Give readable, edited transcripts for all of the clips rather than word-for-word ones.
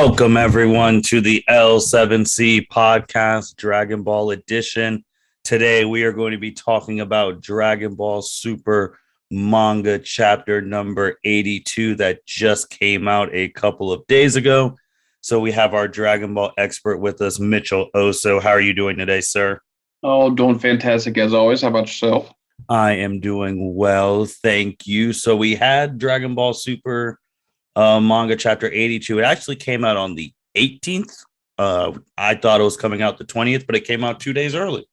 Welcome, everyone, to the L7C podcast, Dragon Ball Edition. Today, we are going to be talking about Dragon Ball Super manga chapter number 82 that just came out a couple of days ago. So we have our Dragon Ball expert with us, Mitchell Oso. How are you doing today, sir? Oh, doing fantastic as always. How about yourself? I am doing well, thank you. So we had Dragon Ball Super manga chapter 82. It actually came out on the 18th. I thought it was coming out the 20th, but it came out 2 days early.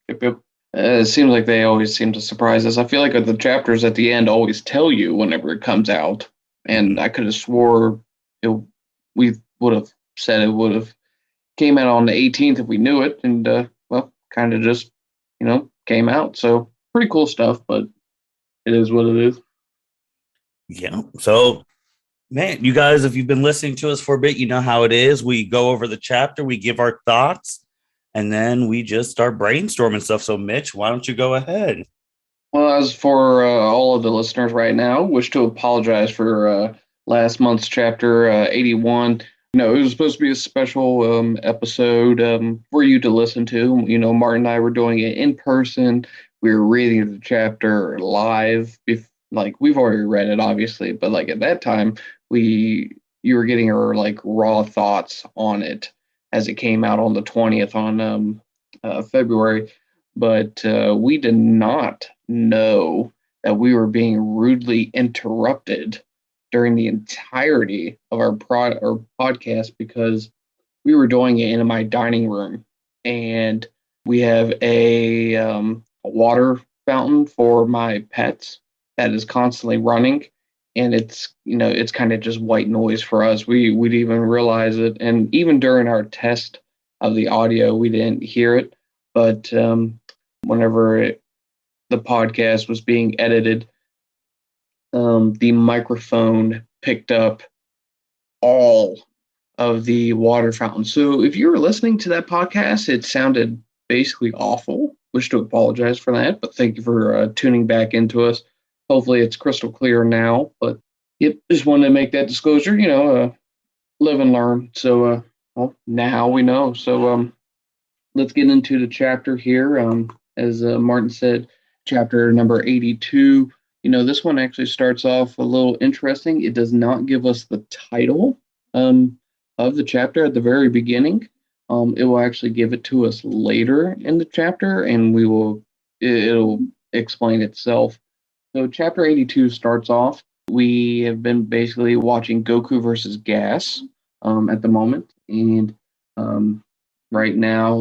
Yep. It seems like they always seem to surprise us. I feel like the chapters at the end always tell you whenever it comes out, and I could have swore we would have said it would have came out on the 18th if we knew it, and kind of just came out. So pretty cool stuff, but it is what it is. Yeah. So, man, you guys, if you've been listening to us for a bit, you know how it is. We go over the chapter, we give our thoughts, and then we just start brainstorming stuff. So, Mitch, why don't you go ahead? Well, as for all of the listeners right now, wish to apologize for last month's chapter 81. No, it was supposed to be a special episode for you to listen to. Martin and I were doing it in person. We were reading the chapter live. We've already read it, obviously, but at that time, you were getting our raw thoughts on it as it came out on the 20th on February. But we did not know that we were being rudely interrupted during the entirety of our podcast because we were doing it in my dining room, and we have a water fountain for my pets that is constantly running, and it's kind of just white noise for us. We'd even realize it, and even during our test of the audio, we didn't hear it, but whenever the podcast was being edited, the microphone picked up all of the water fountain. So if you were listening to that podcast, it sounded basically awful. Wish to apologize for that, but thank you for tuning back into us. Hopefully it's crystal clear now, but yep, just wanted to make that disclosure, live and learn. So, now we know. So, let's get into the chapter here. As Martin said, chapter number 82. This one actually starts off a little interesting. It does not give us the title of the chapter at the very beginning. It will actually give it to us later in the chapter, and it'll explain itself. So chapter 82 starts off. We have been basically watching Goku versus Gas at the moment, and right now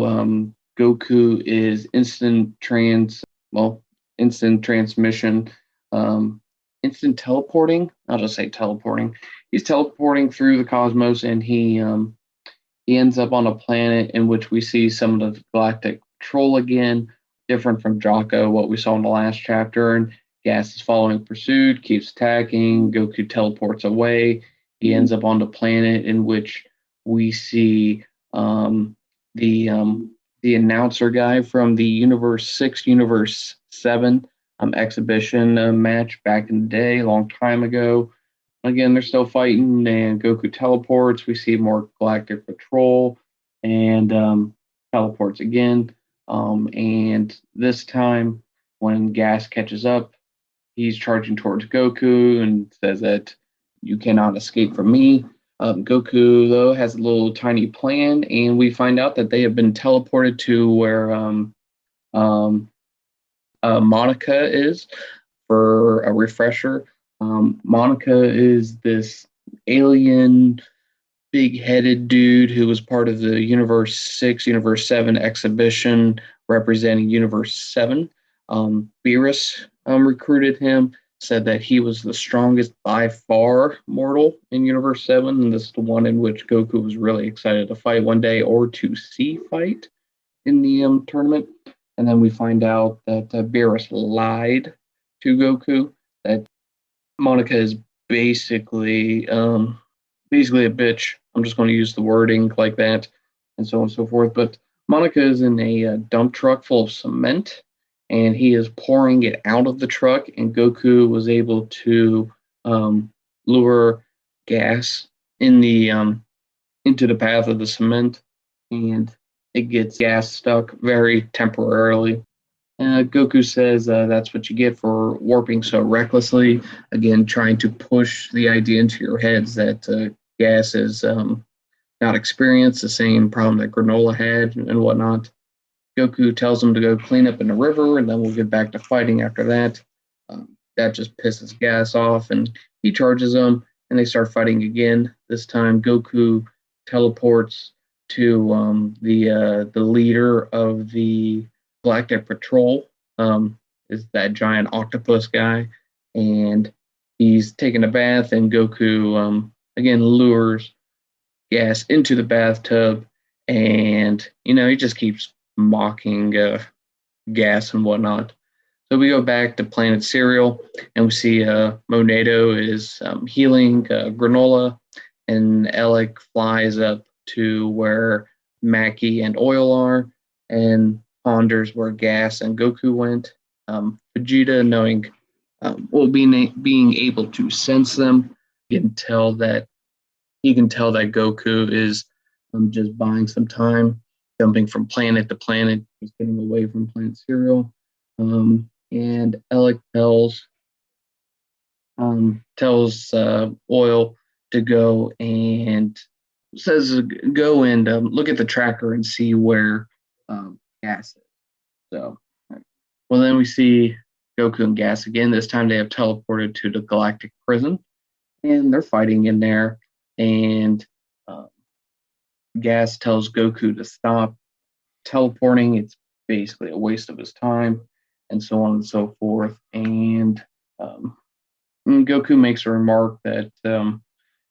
Goku is instant transmission. Instant teleporting. I'll just say teleporting. He's teleporting through the cosmos, and he ends up on a planet in which we see some of the Galactic Patrol again, different from Jocko, what we saw in the last chapter. And Gas is following pursuit, keeps attacking. Goku teleports away. He ends up on the planet in which we see the announcer guy from the Universe 6, Universe 7 exhibition match back in the day, a long time ago. Again, they're still fighting, and Goku teleports. We see more Galactic Patrol, and teleports again. And this time, when Gas catches up, he's charging towards Goku and says that you cannot escape from me. Goku, though, has a little tiny plan, and we find out that they have been teleported to where Monica is. For a refresher, Monica is this alien, big-headed dude who was part of the Universe 6, Universe 7 exhibition representing Universe 7. Beerus recruited him, said that he was the strongest by far mortal in Universe 7, and this is the one in which Goku was really excited to fight one day or to see fight in the tournament. And then we find out that Beerus lied to Goku, that Monica is basically a bitch. I'm just going to use the wording like that, and so on and so forth. But Monica is in a dump truck full of cement, and he is pouring it out of the truck, and Goku was able to lure Gas in the into the path of the cement, and it gets gas stuck very temporarily. Goku says that's what you get for warping so recklessly. Again, trying to push the idea into your heads that gas is not experienced the same problem that Granola had and whatnot. Goku tells him to go clean up in the river, and then we'll get back to fighting after that. That just pisses Gas off, and he charges him, and they start fighting again. This time, Goku teleports to the leader of the Galactic Patrol, is that giant octopus guy, and he's taking a bath, and Goku again lures Gas into the bathtub, and he just keeps mocking Gas and whatnot. So we go back to Planet Cereal, and we see Monado is healing Granola, and Alec flies up to where Mackie and Oil are, and ponders where Gas and Goku went. Vegeta, knowing, being able to sense them, can tell that Goku is just buying some time, jumping from planet to planet, just getting away from Planet Cereal. And Alec tells Oil to go and says go and look at the tracker and see where Gas is. So, well, then we see Goku and Gas again. This time they have teleported to the Galactic Prison, and they're fighting in there. And Gas tells Goku to stop teleporting. It's basically a waste of his time, and so on and so forth. And Goku makes a remark that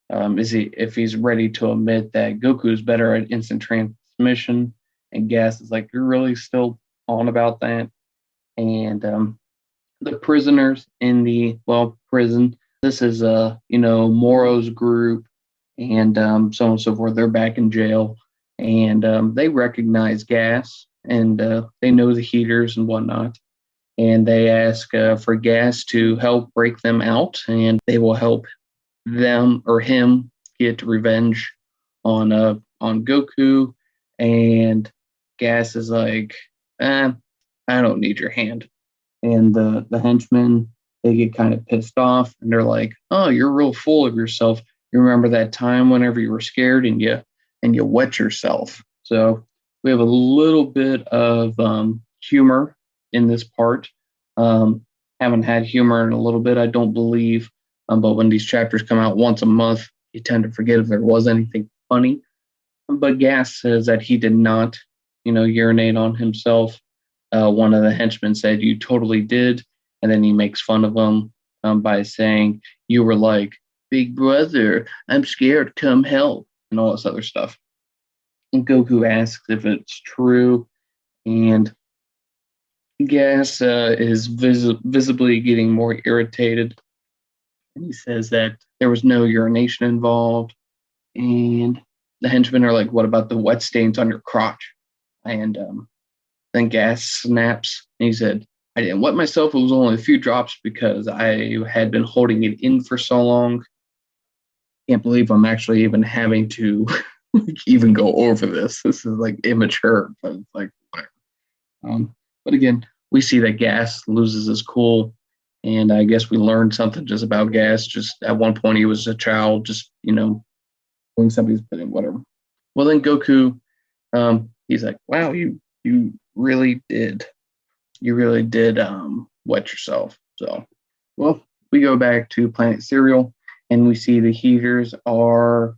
if he's ready to admit that Goku is better at instant transmission, and Gas is like, "You're really still on about that?" And the prisoners in the prison. This is Moro's group, and so on and so forth. They're back in jail, and they recognize Gas, and they know the heaters and whatnot. And they ask for Gas to help break them out, and they will help them or him get revenge on Goku. And Gas is like, I don't need your hand. And the henchmen, they get kind of pissed off, and they're like, "Oh, you're real full of yourself. You remember that time whenever you were scared and you wet yourself?" So we have a little bit of humor in this part. Haven't had humor in a little bit, I don't believe. But when these chapters come out once a month, you tend to forget if there was anything funny. But Gas says that he did not, urinate on himself. One of the henchmen said, "You totally did." And then he makes fun of him by saying, "You were like, 'Big brother, I'm scared, come help,' and all this other stuff." And Goku asks if it's true, and Gas is visibly getting more irritated. And he says that there was no urination involved. And the henchmen are like, "What about the wet stains on your crotch?" And then Gas snaps, and he said, "I didn't wet myself. It was only a few drops because I had been holding it in for so long." Can't believe I'm actually even having to even go over this. This is like immature, but it's like whatever. But again, we see that Gas loses his cool, and I guess we learned something just about Gas. Just at one point, he was a child, just doing somebody's bidding, whatever. Well, then Goku, he's like, "Wow, you really did, wet yourself." So, well, we go back to Planet Cereal, and we see the heaters are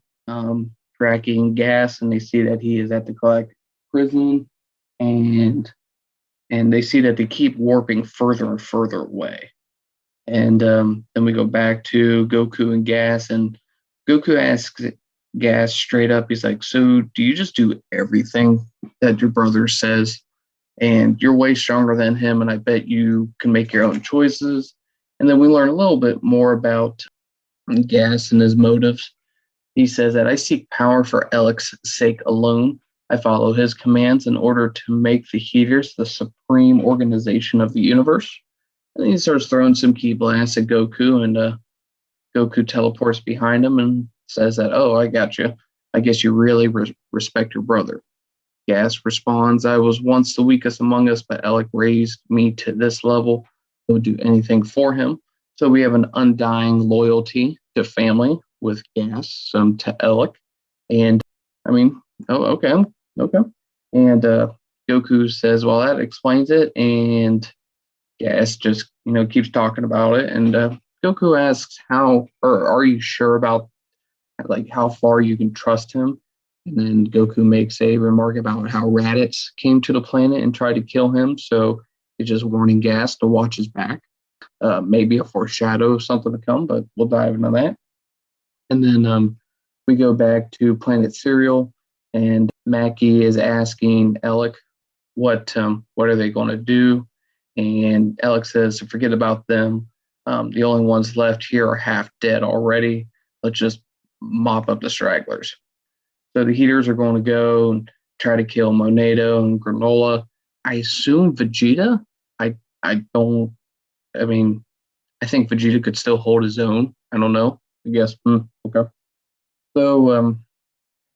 tracking Gas, and they see that he is at the Galactic Prison, and they see that they keep warping further and further away. And then we go back to Goku and Gas, and Goku asks Gas straight up. He's like, "So do you just do everything that your brother says? And you're way stronger than him, and I bet you can make your own choices." And then we learn a little bit more about Gas and his motives. He says that, "I seek power for Alec's sake alone. I follow his commands in order to make the heaters the supreme organization of the universe." And he starts throwing some key blasts at Goku, and Goku teleports behind him and says that, "Oh, I got you." I guess you really respect your brother. Gas responds, I was once the weakest among us, but Alec raised me to this level. I would do anything for him. So we have an undying loyalty to family with Gas, to Alec. And I mean, oh, okay, okay. And Goku says, well, that explains it. And Gas just, keeps talking about it. And Goku asks, or are you sure about like how far you can trust him? And then Goku makes a remark about how Raditz came to the planet and tried to kill him. So he's just warning Gas to watch his back. Maybe a foreshadow of something to come, but we'll dive into that. And then we go back to Planet Cereal, and Mackie is asking Alec what are they going to do? And Alec says to forget about them. The only ones left here are half dead already. Let's just mop up the stragglers. So the Heaters are going to go and try to kill Monado and Granola. I assume Vegeta. I don't. I mean, I think Vegeta could still hold his own. I don't know. I guess. Okay. So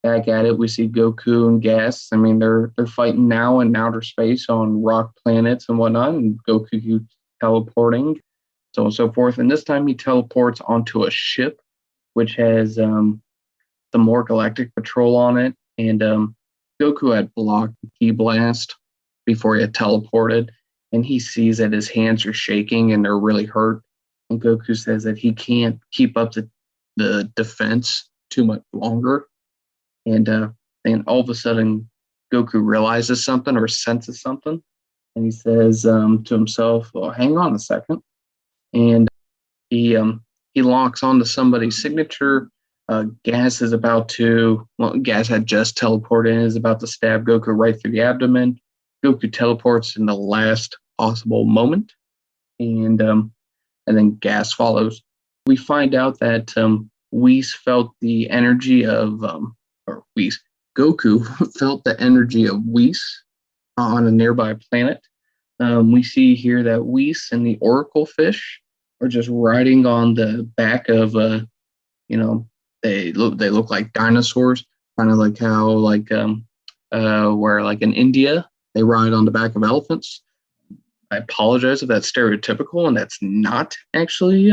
back at it, we see Goku and Gas. I mean, they're fighting now in outer space on rock planets and whatnot, and Goku keeps teleporting, so on and so forth. And this time he teleports onto a ship, which has the more Galactic Patrol on it. And Goku had blocked the Ki Blast before he had teleported, and he sees that his hands are shaking and they're really hurt. And Goku says that he can't keep up the defense too much longer. And all of a sudden, Goku realizes something or senses something. And he says to himself, well, hang on a second. And he locks onto somebody's signature. Gas had just teleported and is about to stab Goku right through the abdomen. Goku teleports in the last possible moment. And then Gas follows. We find out that Whis felt the energy of Whis. Goku felt the energy of Whis on a nearby planet. We see here that Whis and the Oracle fish are just riding on the back of they look like dinosaurs, kind of like how where like in India they ride on the back of elephants. I apologize if that's stereotypical and that's not actually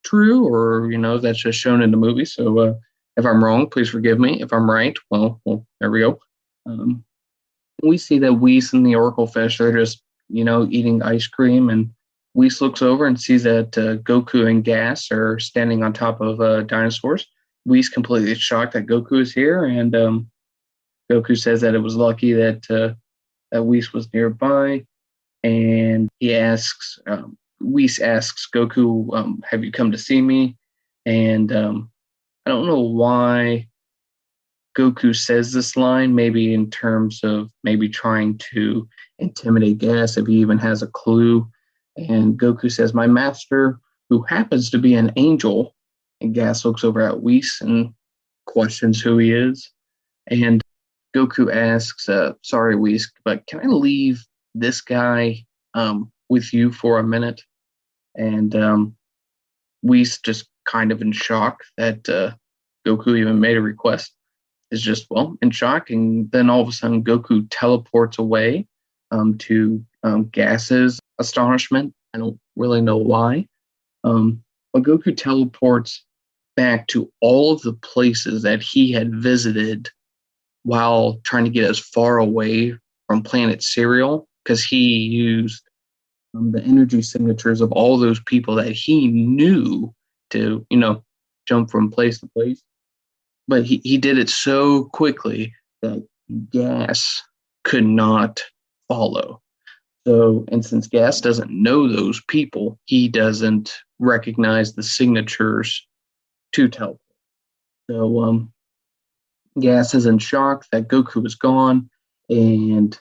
true, or that's just shown in the movie. So if I'm wrong, please forgive me. If I'm right, well, there we go. We see that Whis and the Oracle fish are just eating ice cream, and Whis looks over and sees that Goku and Gas are standing on top of dinosaurs. Whis completely shocked that Goku is here, and Goku says that it was lucky that Whis was nearby. And he asks, Whis asks Goku, have you come to see me? And I don't know why Goku says this line, maybe in terms of maybe trying to intimidate Gas, if he even has a clue. And Goku says, my master, who happens to be an angel. And Gas looks over at Whis and questions who he is. And Goku asks, sorry, Whis, but can I leave this guy with you for a minute? And Whis, just kind of in shock that Goku even made a request, is just, in shock. And then all of a sudden, Goku teleports away to Gas's astonishment. I don't really know why. But Goku teleports back to all of the places that he had visited while trying to get as far away from Planet Cereal, because he used the energy signatures of all those people that he knew to, jump from place to place. But he did it so quickly that Gas could not follow. So, and since Gas doesn't know those people, he doesn't recognize the signatures to teleport. So, Gas is in shock that Goku is gone, and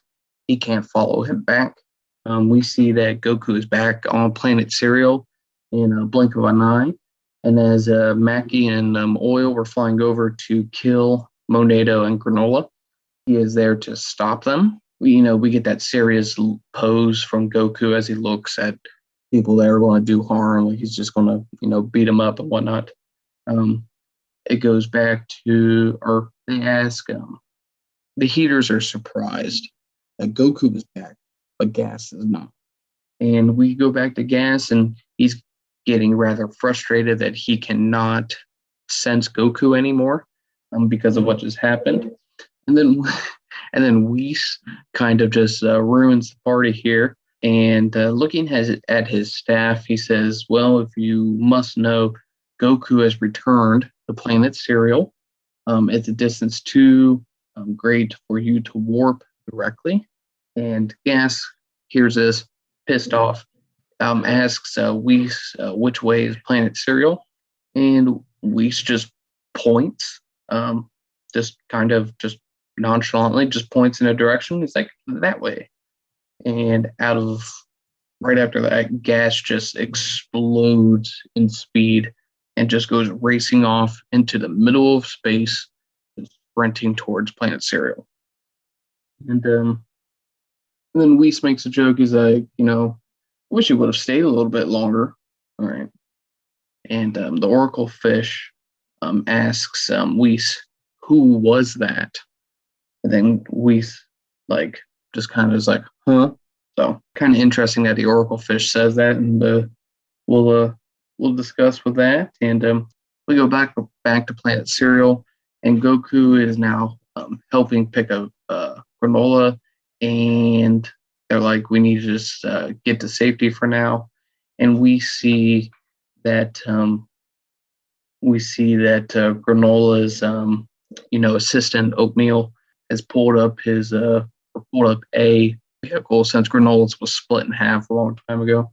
he can't follow him back. We see that Goku is back on Planet Cereal in a blink of an eye. And as Mackie and Oil were flying over to kill Monado and Granola, he is there to stop them. We get that serious pose from Goku as he looks at people that are going to do harm. Like he's just going to, beat them up and whatnot. It goes back to, or they ask, the Heaters are surprised that Goku is back, but Gas is not. And we go back to Gas, and he's getting rather frustrated that he cannot sense Goku anymore because of what just happened. And then and then Whis kind of just ruins the party here. And looking at his staff, he says, well, if you must know, Goku has returned to planet Serial. It's a distance too great for you to warp directly. And Gas hears this, pissed off, asks Whis which way is planet Serial. And Whis just points, just kind of just nonchalantly, just points in a direction. It's like, that way. And right after that, Gas just explodes in speed and just goes racing off into the middle of space, sprinting towards planet Serial. And then Whis makes a joke. He's like, I wish he would have stayed a little bit longer. All right. And the Oracle fish asks Whis, who was that? And then Whis, just kind of is like, huh? So kind of interesting that the Oracle fish says that, and we'll discuss with that. And we go back to planet Serial, and Goku is now helping pick up granola, and they're like, we need to just get to safety for now. And we see that Granola's assistant Oatmeal has pulled up a vehicle, since Granola's was split in half a long time ago.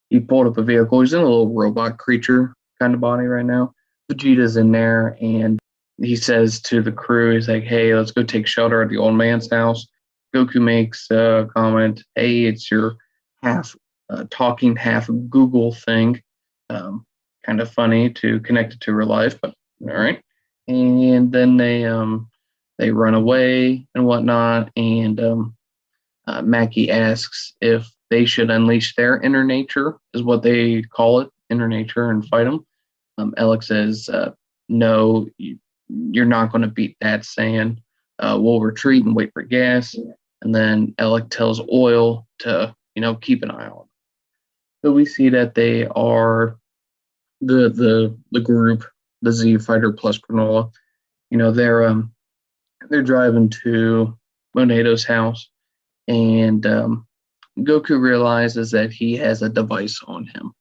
He pulled up a vehicle. He's in a little robot creature kind of body right now. Vegeta's in there, and he says to the crew, he's like, hey, let's go take shelter at the old man's house. Goku makes a comment, hey, it's your half talking, half Google thing. Kind of funny to connect it to real life, but all right. And then they run away and whatnot, and Mackie asks if they should unleash their inner nature, is what they call it, inner nature, and fight them. Alex says, no, you're not going to beat that Saiyan. We'll retreat and wait for Gas. And then Alec tells Oil to, keep an eye on. So we see that they are the group, the Z Fighter plus Granola. They're driving to Monado's house, and Goku realizes that he has a device on him,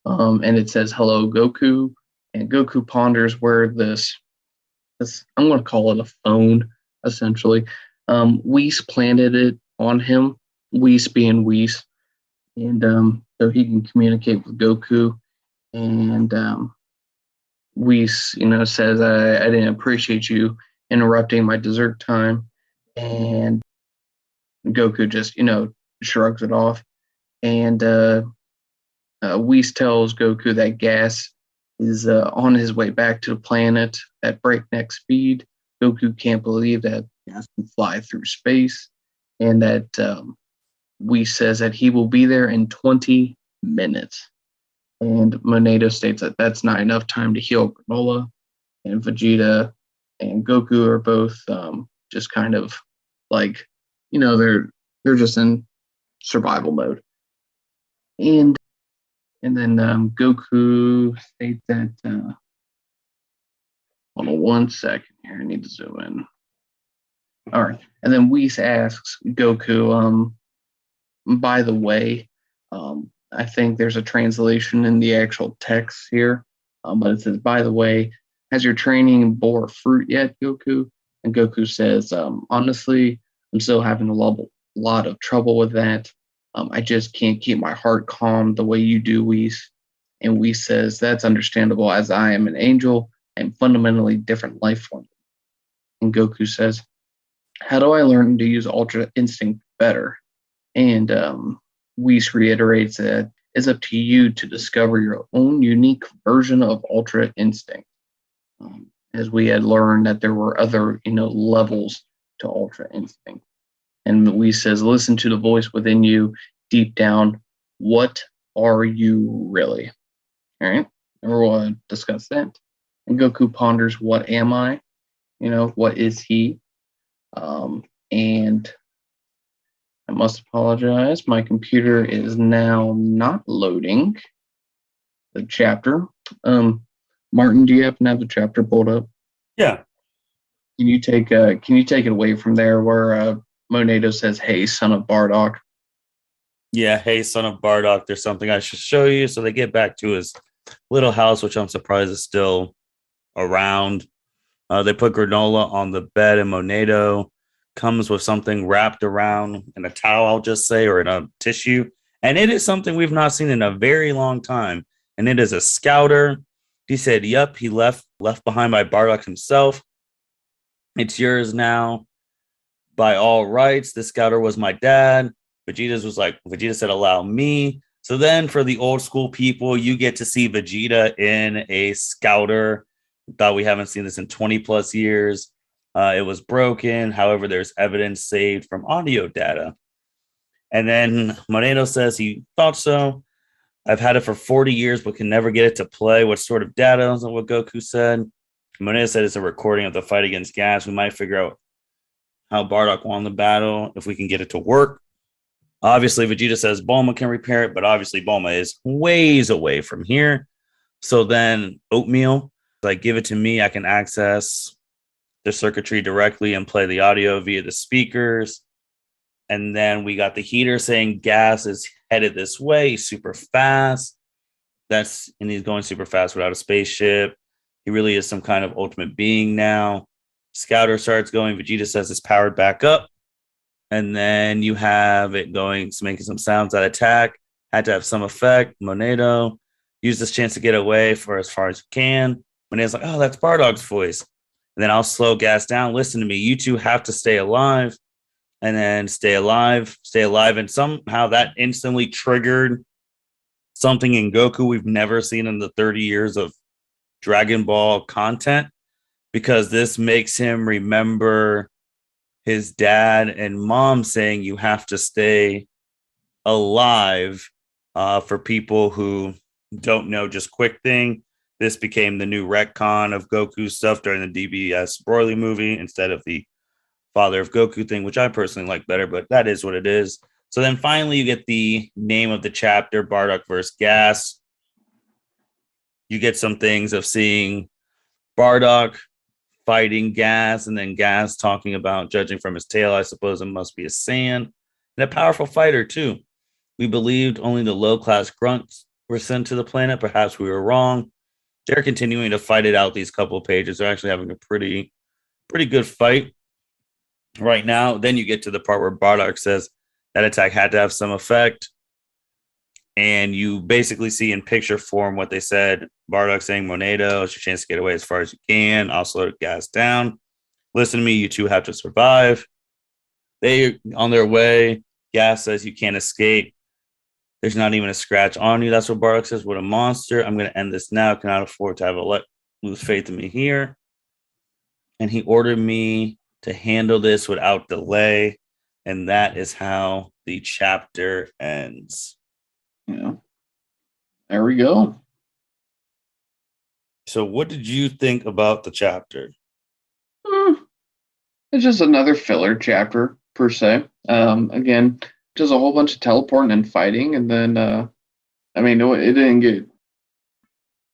and it says "Hello, Goku." And Goku ponders where this I'm going to call it a phone, essentially. Whis planted it on him, Whis being Whis, and so he can communicate with Goku. And Whis, says, I didn't appreciate you interrupting my dessert time. And Goku just, shrugs it off. And Whis tells Goku that Gas is on his way back to the planet at breakneck speed. Goku can't believe that Gas can fly through space. And that Whis says that he will be there in 20 minutes. And Monado states that that's not enough time to heal Granola. And Vegeta and Goku are both just kind of like, they're just in survival mode. And then Goku states that, hold on one second here, I need to zoom in. All right. And then Whis asks Goku, by the way, I think there's a translation in the actual text here, but it says, by the way, has your training bore fruit yet, Goku? And Goku says, honestly, I'm still having a lot of trouble with that. I just can't keep my heart calm the way you do, Whis. And Whis says, that's understandable, as I am an angel. I'm fundamentally different life form. And Goku says, how do I learn to use Ultra Instinct better? And Whis reiterates that it's up to you to discover your own unique version of Ultra Instinct. As we had learned that there were other, levels to Ultra Instinct. And Whis says, listen to the voice within you deep down. What are you really? All right. And we'll discuss that. And Goku ponders, what am I? what is he? And I must apologize. My computer is now not loading the chapter. Martin, do you happen to have the chapter pulled up? Yeah. Can you take it away from there where Monado says, "Hey, son of Bardock"? Yeah. Hey, son of Bardock, there's something I should show you. So they get back to his little house, which I'm surprised is still around. They put granola on the bed, and Monado comes with something wrapped around in a towel, I'll just say, or in a tissue. And it is something we've not seen in a very long time. And it is a scouter. He said, "Yep, he left behind by Bardock himself. It's yours now by all rights. The scouter was my dad." Vegeta said, "Allow me." So then for the old school people, you get to see Vegeta in a scouter. Thought we haven't seen this in 20 plus years. It was broken. However, there's evidence saved from audio data. And then Moreno says he thought so. "I've had it for 40 years, but can never get it to play. What sort of data?" is what Goku said. Moreno said it's a recording of the fight against Gas. We might figure out how Bardock won the battle if we can get it to work. Obviously, Vegeta says Bulma can repair it, but obviously Bulma is ways away from here. So then Oatmeal, like, give it to me. I can access the circuitry directly and play the audio via the speakers. And then we got the heater saying Gas is headed this way, super fast. And he's going super fast without a spaceship. He really is some kind of ultimate being now. Scouter starts going. Vegeta says it's powered back up. And then you have it going, making some sounds that attack. Had to have some effect. Monado, use this chance to get away for as far as you can. Monado's like, "Oh, that's Bardock's voice." And then I'll slow Gas down. "Listen to me. You two have to stay alive." And then stay alive. And somehow that instantly triggered something in Goku we've never seen in the 30 years of Dragon Ball content, because this makes him remember his dad and mom saying you have to stay alive. For people who don't know, just quick thing, this became the new retcon of Goku stuff during the DBS Broly movie instead of the father of Goku thing, which I personally like better, but that is what it is. So then finally you get the name of the chapter, Bardock versus Gas. You get some things of seeing Bardock fighting Gas, and then Gas talking about, judging from his tail, I suppose it must be a Saiyan, and a powerful fighter too. "We believed only the low-class grunts were sent to the planet. Perhaps we were wrong." They're continuing to fight it out these couple of pages. They're actually having a pretty good fight right now. Then you get to the part where Bardock says that attack had to have some effect. And you basically see in picture form what they said. Bardock saying, "Monado, it's your chance to get away as far as you can. I'll slow Gas down. Listen to me. You two have to survive." They on their way. Gas says, "You can't escape. There's not even a scratch on you." That's what Bardock says. "What a monster. I'm going to end this now. Cannot afford to have lose faith in me here." And he ordered me to handle this without delay. And that is how the chapter ends. Yeah. There we go. So what did you think about the chapter? It's just another filler chapter, per se. Again, just a whole bunch of teleporting and fighting, and then, it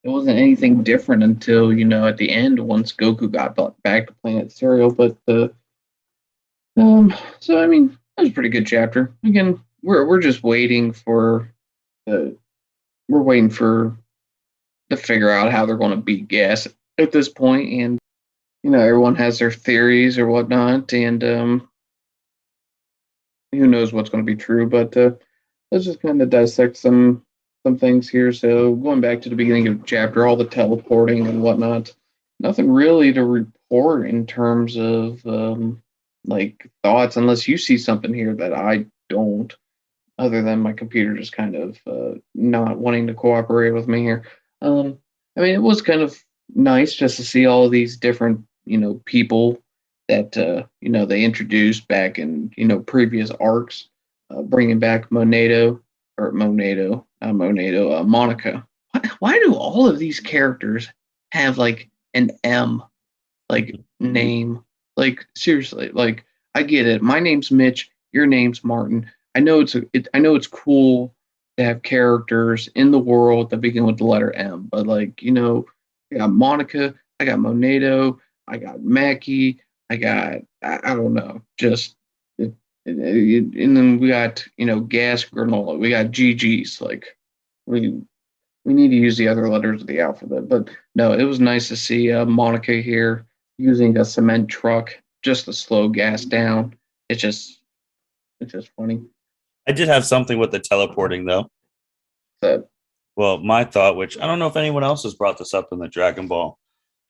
wasn't anything different until, at the end, once Goku got back to Planet Cereal, but, so, that was a pretty good chapter. Again, we're just waiting for to figure out how they're going to beat Gas at this point, and everyone has their theories or whatnot, and who knows what's going to be true. But let's just kind of dissect some things here. So going back to the beginning of the chapter, all the teleporting and whatnot, nothing really to report in terms of thoughts, unless you see something here that I don't. Other than my computer just kind of not wanting to cooperate with me here. It was kind of nice just to see all of these different, people that, they introduced back in, previous arcs, bringing back Monaco. Why do all of these characters have like an M? Like name. Like seriously, like I get it. My name's Mitch. Your name's Martin. I know I know it's cool to have characters in the world that begin with the letter M, but like I got Monica, I got Monato, I got Mackie, I don't know, just and then we got Gas Granola, we got GG's. Like we we need to use the other letters of the alphabet. But no, it was nice to see Monica here using a cement truck just to slow gas down. It's just it's just funny I did have something with the teleporting though. that Well, my thought, which I don't know if anyone else has brought this up in the Dragon Ball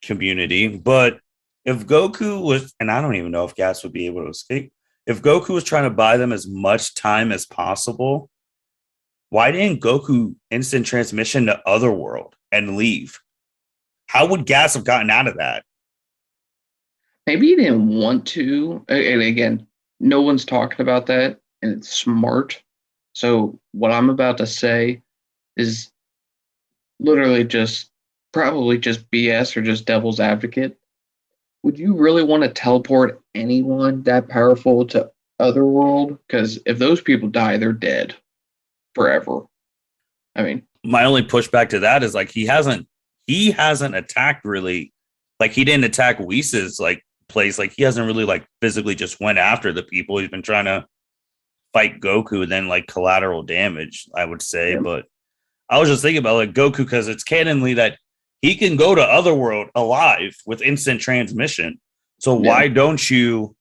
community, but if Goku was, and I don't even know if Gas would be able to escape, if Goku was trying to buy them as much time as possible, why didn't Goku instant transmission to Otherworld and leave? How would Gas have gotten out of that? maybe he didn't want to. And again, no one's talking about that, and it's smart. So what I'm about to say is literally just probably just BS or just devil's advocate. Would you really want to teleport anyone that powerful to Otherworld? Because if those people die, they're dead forever. I mean, My only pushback to that is like he hasn't attacked really, like he didn't attack Whis's like place, like he hasn't really like physically just went after the people. He's been trying to fight Goku and then like collateral damage, I would say. yeah, But I was just thinking about like Goku because it's canonly that he can go to Otherworld alive with instant transmission. So yeah, why don't you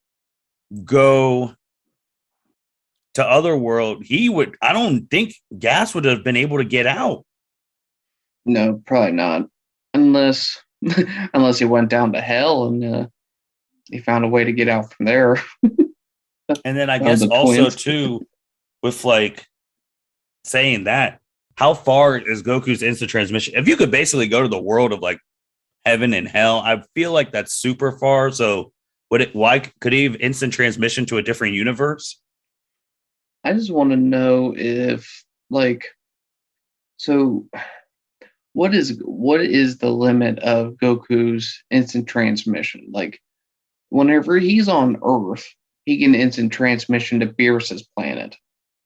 go to Otherworld? He would. I don't think Gas would have been able to get out. no, probably not, unless unless he went down to hell and he found a way to get out from there. And then I Found guess the also twins. too, with like saying that, how far is Goku's instant transmission? If you could basically go to the world of like heaven and hell, I feel like that's super far. So would it? Why could he have instant transmission to a different universe? I just want to know if like so what is the limit of Goku's instant transmission? Like whenever he's on Earth, he can instant transmission to Beerus's planet.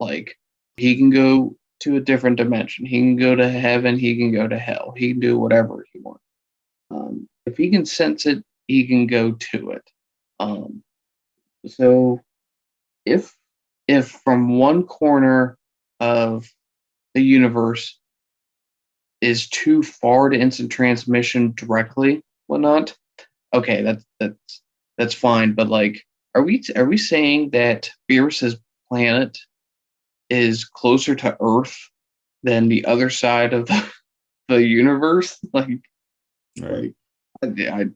Like he can go to a different dimension. He can go to heaven. He can go to hell. He can do whatever he wants. If he can sense it, he can go to it. Um, so if if from one corner of the universe is too far to instant transmission directly, whatnot, okay, that's fine. But like, are we saying that Beerus's planet is closer to Earth than the other side of the universe? Right. Like, I,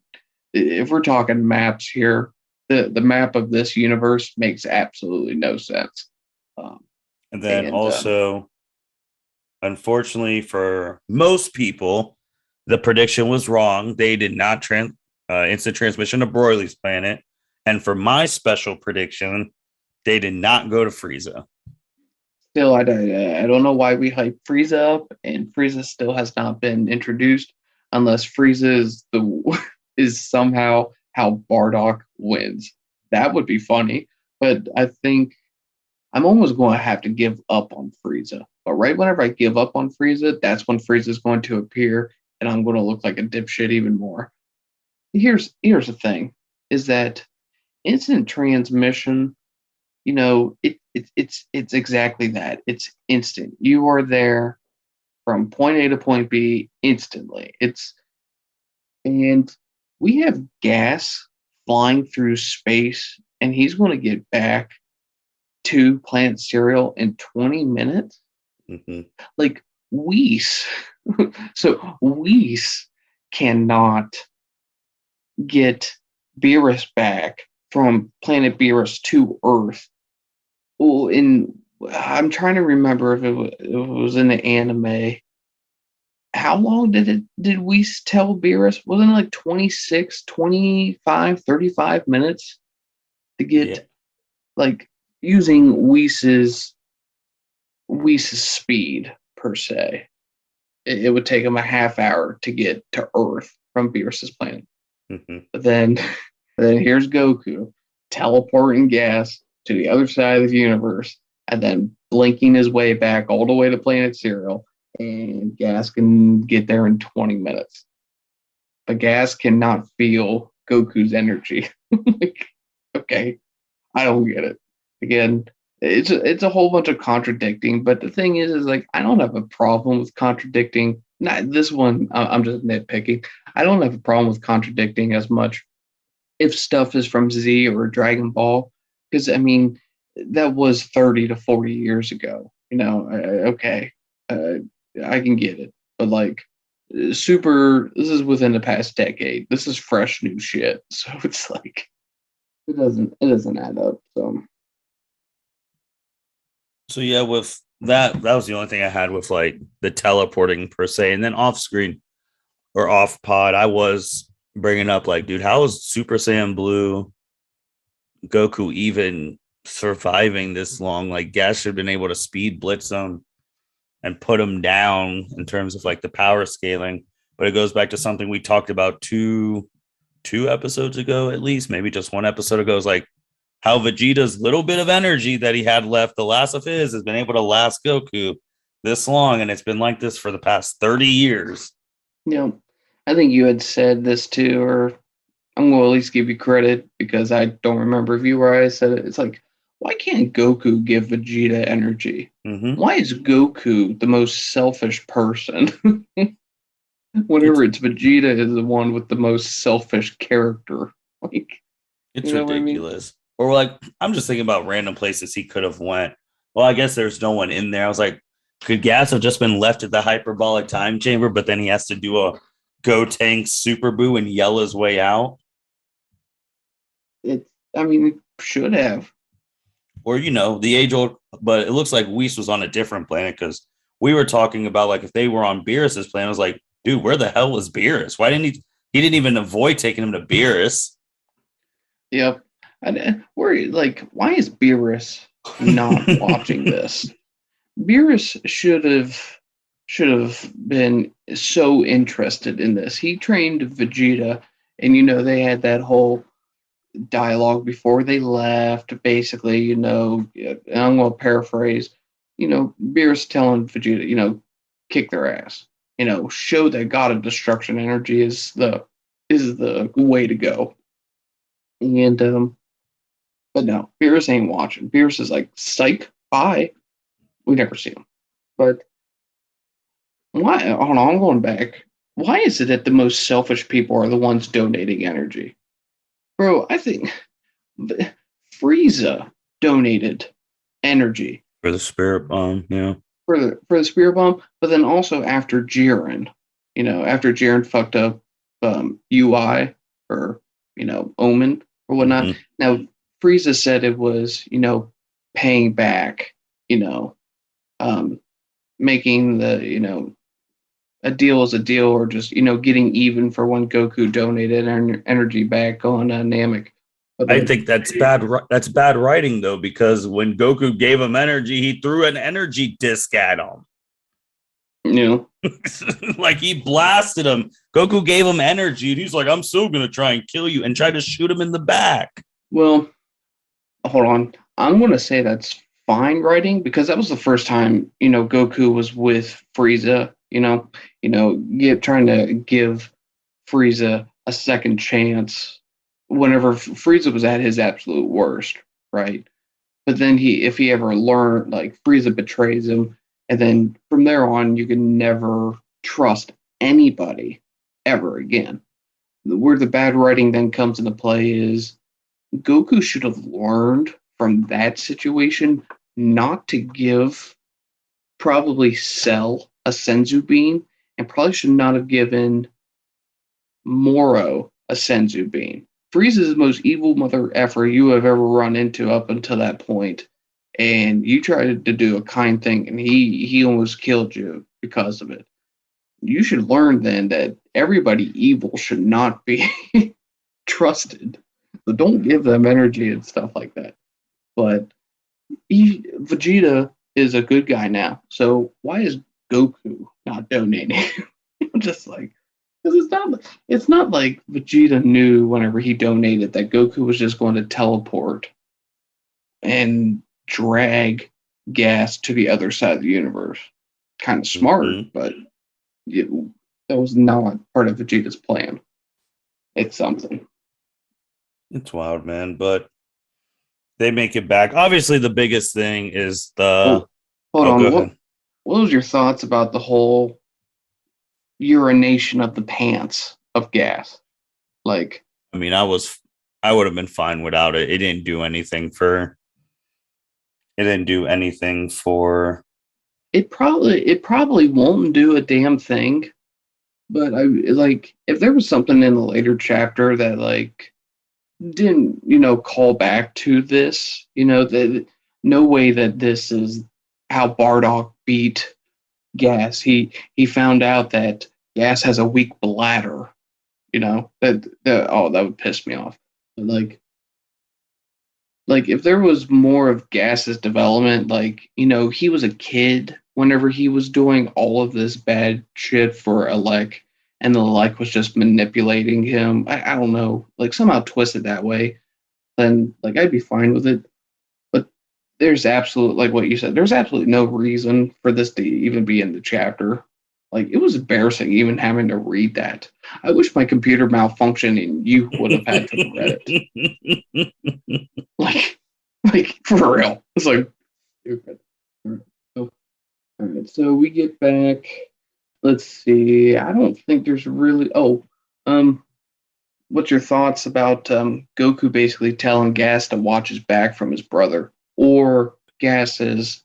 if we're talking maps here, the map of this universe makes absolutely no sense. Um, And then and also, unfortunately for most people, the prediction was wrong. They did not instant transmission to Broly's planet. And for my special prediction, they did not go to Frieza. Still, I don't know why we hype Frieza up, and Frieza still has not been introduced unless Frieza is the is somehow how Bardock wins. That would be funny, but I think I'm almost going to have to give up on Frieza. But right whenever I give up on Frieza, that's when Frieza is going to appear, and I'm going to look like a dipshit even more. Here's the thing: is that instant transmission, it's exactly that. It's instant. You are there from point A to point B instantly. And we have Gas flying through space, and he's going to get back to Planet Serial in 20 minutes. Mhm. Like Whis, so Whis cannot get Beerus back from Planet Beerus to Earth. Well, I'm trying to remember if it was in the anime. How long did we tell Beerus? Wasn't it like 26, 25, 35 minutes to Yeah. get like using Whis's speed per se? It would take him a half hour to get to Earth from Beerus's planet. Mhm. But then And then here's Goku teleporting Gas to the other side of the universe and then blinking his way back all the way to Planet Zero. And Gas can get there in 20 minutes. But Gas cannot feel Goku's energy. Like, okay, I don't get it. Again, it's a whole bunch of contradicting. But the thing is like I don't have a problem with contradicting. Not this one. I'm just nitpicking. I don't have a problem with contradicting as much if stuff is from Z or Dragon Ball, because I mean that was 30 to 40 years ago. Okay, uh, I can get it, but like Super, this is within the past decade. This is fresh new shit, so it's like it doesn't add up. So yeah, with that was the only thing I had with like the teleporting per se, and then off screen or off pod, I was bringing up like, dude, how is Super Saiyan Blue Goku even surviving this long? Like, Gas should have been able to speed blitz him and put him down in terms of like the power scaling. But it goes back to something we talked about two episodes ago, at least, maybe just one episode ago, is like how Vegeta's little bit of energy that he had left, the last of his, has been able to last Goku this long, and it's been like this for the past 30 years. I think you had said this too, or I'm going to at least give you credit because I don't remember if you were. I said it. It's like, why can't Goku give Vegeta energy? Mm-hmm. Why is Goku the most selfish person? Whenever it's Vegeta is the one with the most selfish character. Like, it's ridiculous. I mean? Or like, I'm just thinking about random places he could have went. Well, I guess there's no one in there. I was like, could Gas have just been left at the hyperbolic time chamber, but then he has to do a Go Tank Super Boo and yell his way out? It should have. Or, the age old, but it looks like Whis was on a different planet because we were talking about like if they were on Beerus's planet, I was like, dude, where the hell was Beerus? Why didn't he didn't even avoid taking him to Beerus? Yep. And we're like, why is Beerus not watching this? Beerus should have been so interested in this. He trained Vegeta, and they had that whole dialogue before they left. Basically, and I'm going to paraphrase. Beerus telling Vegeta, kick their ass. Show that God of Destruction energy is the way to go. And but no, Beerus ain't watching. Beerus is like, psych, bye. We never see him. But why? Hold on, I'm going back. Why is it that the most selfish people are the ones donating energy? Bro, I think Frieza donated energy for the Spirit Bomb, yeah. For the Spirit Bomb, but then also after Jiren, after Jiren fucked up UI or Omen or whatnot. Mm-hmm. Now Frieza said it was paying back, making the a deal is a deal, or just getting even for when Goku donated energy back on Namek. I think that's bad. That's bad writing though, because when Goku gave him energy, he threw an energy disc at him. Like he blasted him. Goku gave him energy, and he's like, "I'm still gonna try and kill you," and tried to shoot him in the back. Well, hold on. I'm gonna say that's fine writing because that was the first time Goku was with Frieza. Trying to give Frieza a second chance whenever Frieza was at his absolute worst, right? But then if he ever learned, like Frieza betrays him, and then from there on, you can never trust anybody ever again. Where the bad writing then comes into play is Goku should have learned from that situation not to probably sell a Senzu bean, and probably should not have given Moro a Senzu bean. Frieza is the most evil mother effer you have ever run into up until that point, and you tried to do a kind thing, and he almost killed you because of it. You should learn then that everybody evil should not be trusted. So don't give them energy and stuff like that. But Vegeta is a good guy now, so why is Goku not donating? I'm just like, Because it's not like Vegeta knew whenever he donated that Goku was just going to teleport and drag gas to the other side of the universe. Kind of smart, Mhm. but it, that was not part of Vegeta's plan. It's something. It's wild, man. But they make it back. Obviously, the biggest thing is the. Well, hold Oh, go on. ahead. What was your thoughts about the whole urination of the pants of gas? Like I mean, I would have been fine without it. It didn't do anything for. it probably won't do a damn thing. But I like if there was something in the later chapter that like didn't call back to this, that no way that this is how Bardock beat Gas. He found out that Gas has a weak bladder. That would piss me off. But like if there was more of Gas's development, like he was a kid whenever he was doing all of this bad shit for Alec, and the Alec was just manipulating him. I don't know, like somehow twist it that way, then like I'd be fine with it. But there's absolute like what you said. There's absolutely no reason for this to even be in the chapter. Like it was embarrassing even having to read that. I wish my computer malfunctioned and you would have had to read it. Like, like for real. It's like stupid. All right, so we get back. Let's see. I don't think there's really. Oh, um, what's your thoughts about Goku basically telling Gas to watch his back from his brother, or Gas's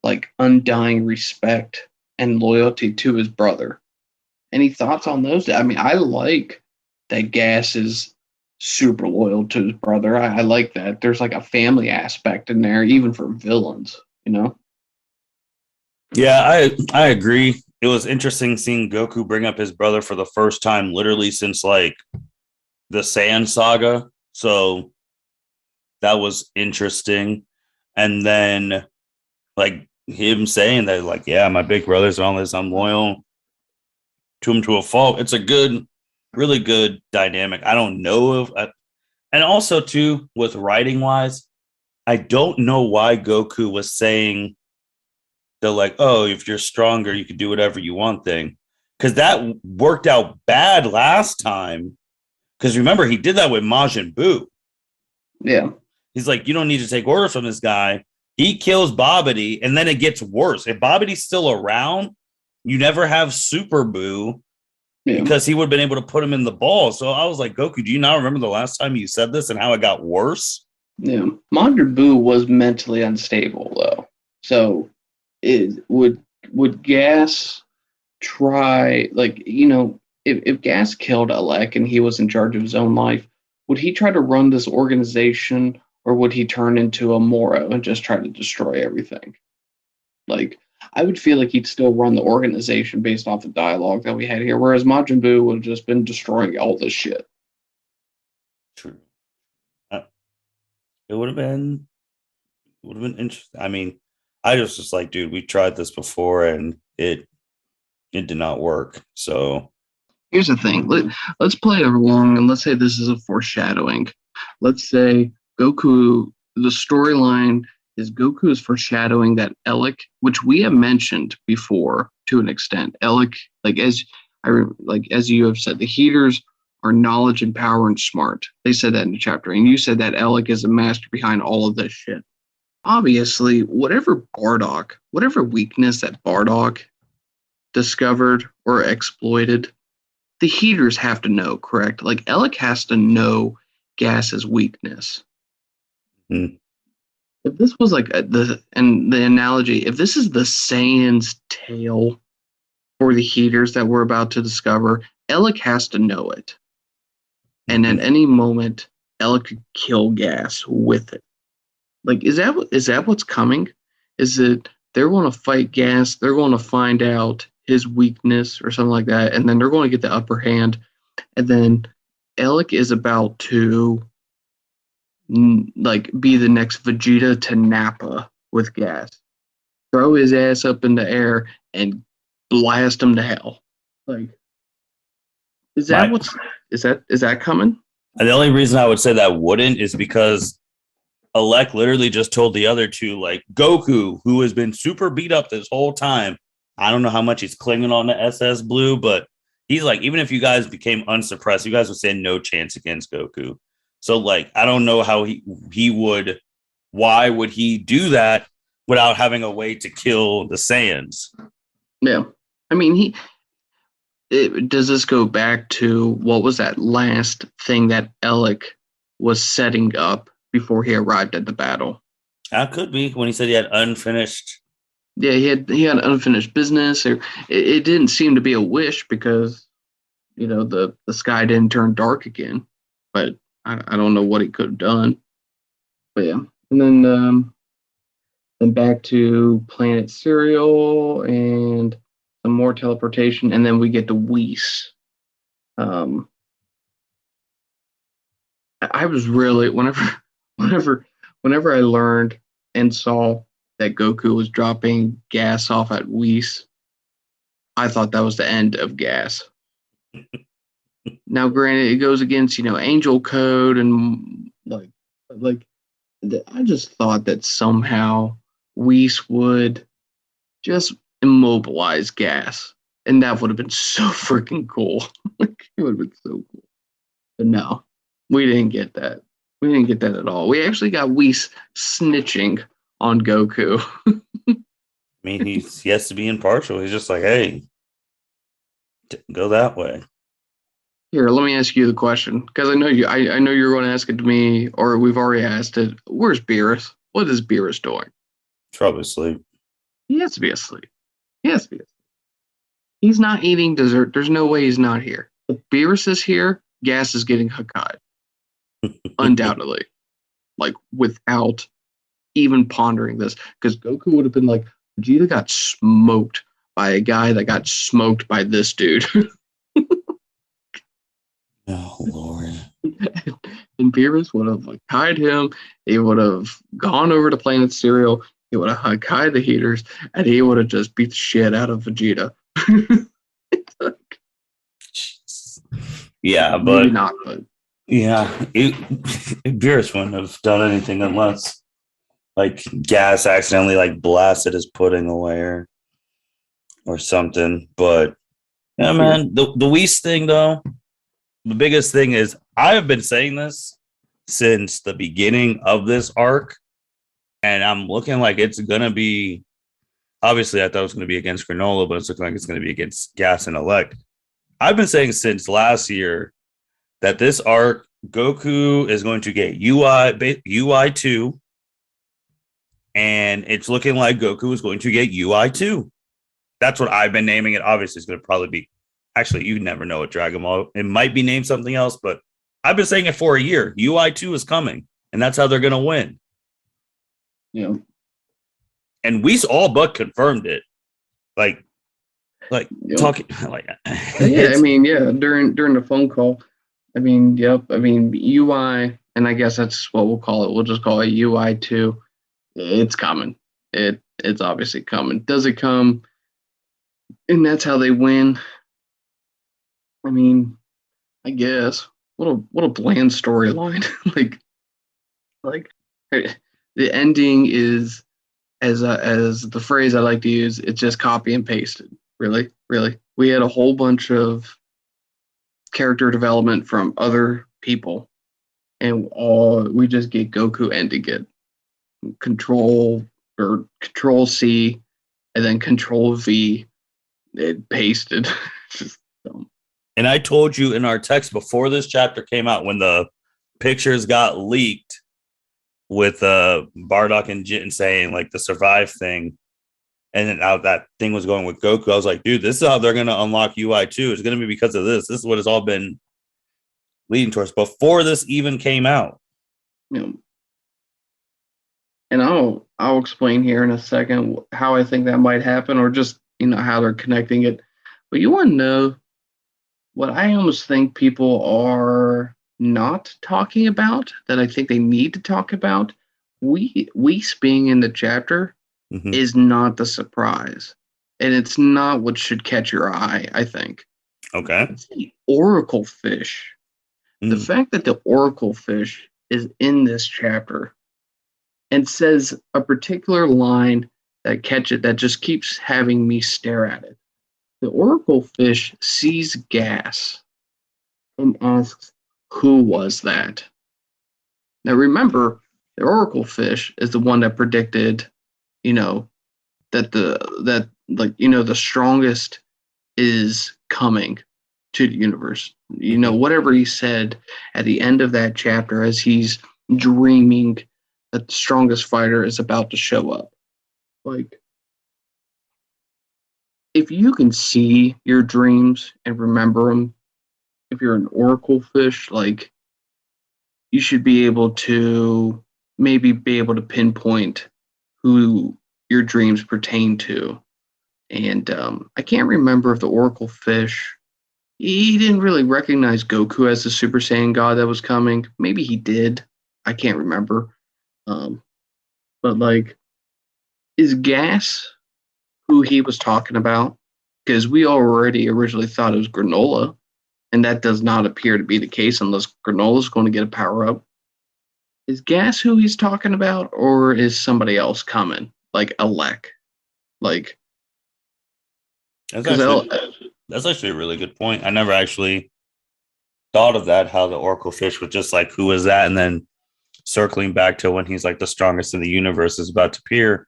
like undying respect and loyalty to his brother? Any thoughts on those? I mean, I like that Gas is super loyal to his brother. I like that. There's like a family aspect in there, even for villains. Yeah, I agree. It was interesting seeing Goku bring up his brother for the first time, literally since like the Saiyan saga. So that was interesting. And then like him saying that, like, yeah, my big brother's on this. I'm loyal to him to a fault. It's a good, really good dynamic. I don't know if, and also too with writing wise, I don't know why Goku was saying the like, oh, if you're stronger, you can do whatever you want thing, because that worked out bad last time. Because remember, he did that with Majin Buu. Yeah, He's like, you don't need to take orders from this guy. He kills Babidi, and then it gets worse. If Babidi's still around, you never have Super Buu yeah, because he would have been able to put him in the ball. So I was like, Goku, do you not remember the last time you said this and how it got worse? yeah. Majin Buu was mentally unstable though, so it would Gas try like if Gas killed Alec and he was in charge of his own life, would he try to run this organization or would he turn into a Moro and just try to destroy everything? Like I would feel like he'd still run the organization based off the dialogue that we had here, whereas Majin Buu would have just been destroying all this shit. True. Uh, It would have been interesting. I mean, I just like, dude, we tried this before and it did not work. So Here's the thing. Let's play along and let's say this is a foreshadowing. Let's say the storyline is Goku is foreshadowing that Alec, which we have mentioned before to an extent. Alec, as you have said, the heaters are knowledge and power and smart. They said that in the chapter. And you said that Alec is a master behind all of this shit. Obviously, whatever weakness that Bardock discovered or exploited, the heaters have to know, correct? Like Alec has to know Gas's weakness. mm, If this was like the analogy, if this is the Saiyan's tail for the heaters that we're about to discover, Alec has to know it, and at mhm. any moment, Alec could kill Gas with it. Like, is that what's coming? Is it they're going to fight Gas? They're going to find out his weakness or something like that, and then they're going to get the upper hand, and then Alec is about to like be the next Vegeta to Nappa with Gas, throw his ass up in the air and blast him to hell. Like Is that is that coming? And the only reason I would say that wouldn't is because Alec literally just told the other two, like, Goku, who has been super beat up this whole time. I don't know how much he's clinging on to SS Blue, but he's like, even if you guys became unsuppressed, you guys would stand no chance against Goku. So, like, I don't know how he would. Why would he do that without having a way to kill the Saiyans? Yeah, I mean, does this go back to what was that last thing that Alec was setting up before he arrived at the battle? That could be when he said he had unfinished. Yeah, he had unfinished business, or it didn't seem to be a wish because the sky didn't turn dark again. But I don't know what he could have done. But yeah, and then back to Planet Cereal and some more teleportation, and then we get to Whis. I was really whenever I learned and saw that Goku was dropping gas off at Whis, I thought that was the end of gas. Now, granted, it goes against Angel Code and like I just thought that somehow Whis would just immobilize gas, and that would have been so freaking cool. Like, it would have been so cool. But no, we didn't get that. We didn't get that at all. We actually got Whis snitching on Goku. I mean, he has to be impartial. He's just like, hey, go that way. Here, let me ask you the question, because I know you're going to ask it to me, or we've already asked it. Where's Beerus? What is Beerus doing? Probably asleep. He has to be asleep. He has to be asleep. He's not eating dessert. There's no way he's not here. If Beerus is here, Gas is getting Hakai. Undoubtedly. Like, without even pondering this. Because Goku would have been like, Vegeta got smoked by a guy that got smoked by this dude. Oh, Lord. And Beerus would have Hakai'd him. He would have gone over to Planet Cereal. He would have Hakai'd the heaters. And he would have just beat the shit out of Vegeta. Yeah, but maybe not, but yeah, Beerus wouldn't have done anything unless Gas accidentally blasted his pudding away or something. But yeah, man, the Whis thing though, the biggest thing is I have been saying this since the beginning of this arc, and I'm looking like it's gonna be. Obviously, I thought it was going to be against Granola, but it's looking like it's going to be against Gas and Elect. I've been saying since last year that this arc, Goku is going to get UI2, and it's looking like Goku is going to get UI2. That's what I've been naming it. Obviously, it's going to probably be. Actually, you never know with Dragon Ball. It might be named something else, but I've been saying it for a year. UI2 is coming, and that's how they're going to win. Yeah. And we all but confirmed it. Talking yeah, I mean, yeah, during the phone call. I mean, yep. I mean, UI, and I guess that's what we'll call it. We'll just call it UI2. It's coming. It's obviously coming. Does it come? And that's how they win. I mean, I guess. What a bland storyline. like the ending is as the phrase I like to use, it's just copy and pasted. Really. We had a whole bunch of character development from other people, and we just get Goku ending it. Control C, and then Control V. It pasted. Just dumb. And I told you in our text before this chapter came out, when the pictures got leaked with Bardock and Jitten saying the survive thing, and then out that thing was going with Goku, I was like, dude, this is how they're going to unlock UI2. It's going to be because of this. This is what it's all been leading towards before this even came out. Yeah. And I'll explain here in a second how I think that might happen, or just how they're connecting it. But you want to know what I almost think people are not talking about that I think they need to talk about. Whis being in the chapter is not the surprise, and it's not what should catch your eye, I think. Okay. It's the Oracle fish. The Mm. fact that the Oracle fish is in this chapter and says a particular line that just keeps having me stare at it. The Oracle fish sees Gas and asks, "Who was that?" Now remember, the Oracle fish is the one that predicted, you know, the strongest is coming to the universe. Mm-hmm. Whatever he said at the end of that chapter as he's dreaming that the strongest fighter is about to show up. Like, if you can see your dreams and remember them, if you're an oracle fish, like, you should be able to maybe be able to pinpoint who your dreams pertain to. And I can't remember if the oracle fish, he didn't really recognize Goku as the Super Saiyan god that was coming. Maybe he did. I can't remember. Um, but like, is Gas who he was talking about? Because we already originally thought it was Granola, and that does not appear to be the case unless Granola's going to get a power up. Is Gas who he's talking about, or is somebody else coming, like Alec? Like, That's because actually that's actually a really good point. I never actually thought of that. How the Oracle fish was just like, "Who is that?" And then circling back to when he's like the strongest in the universe is about to appear.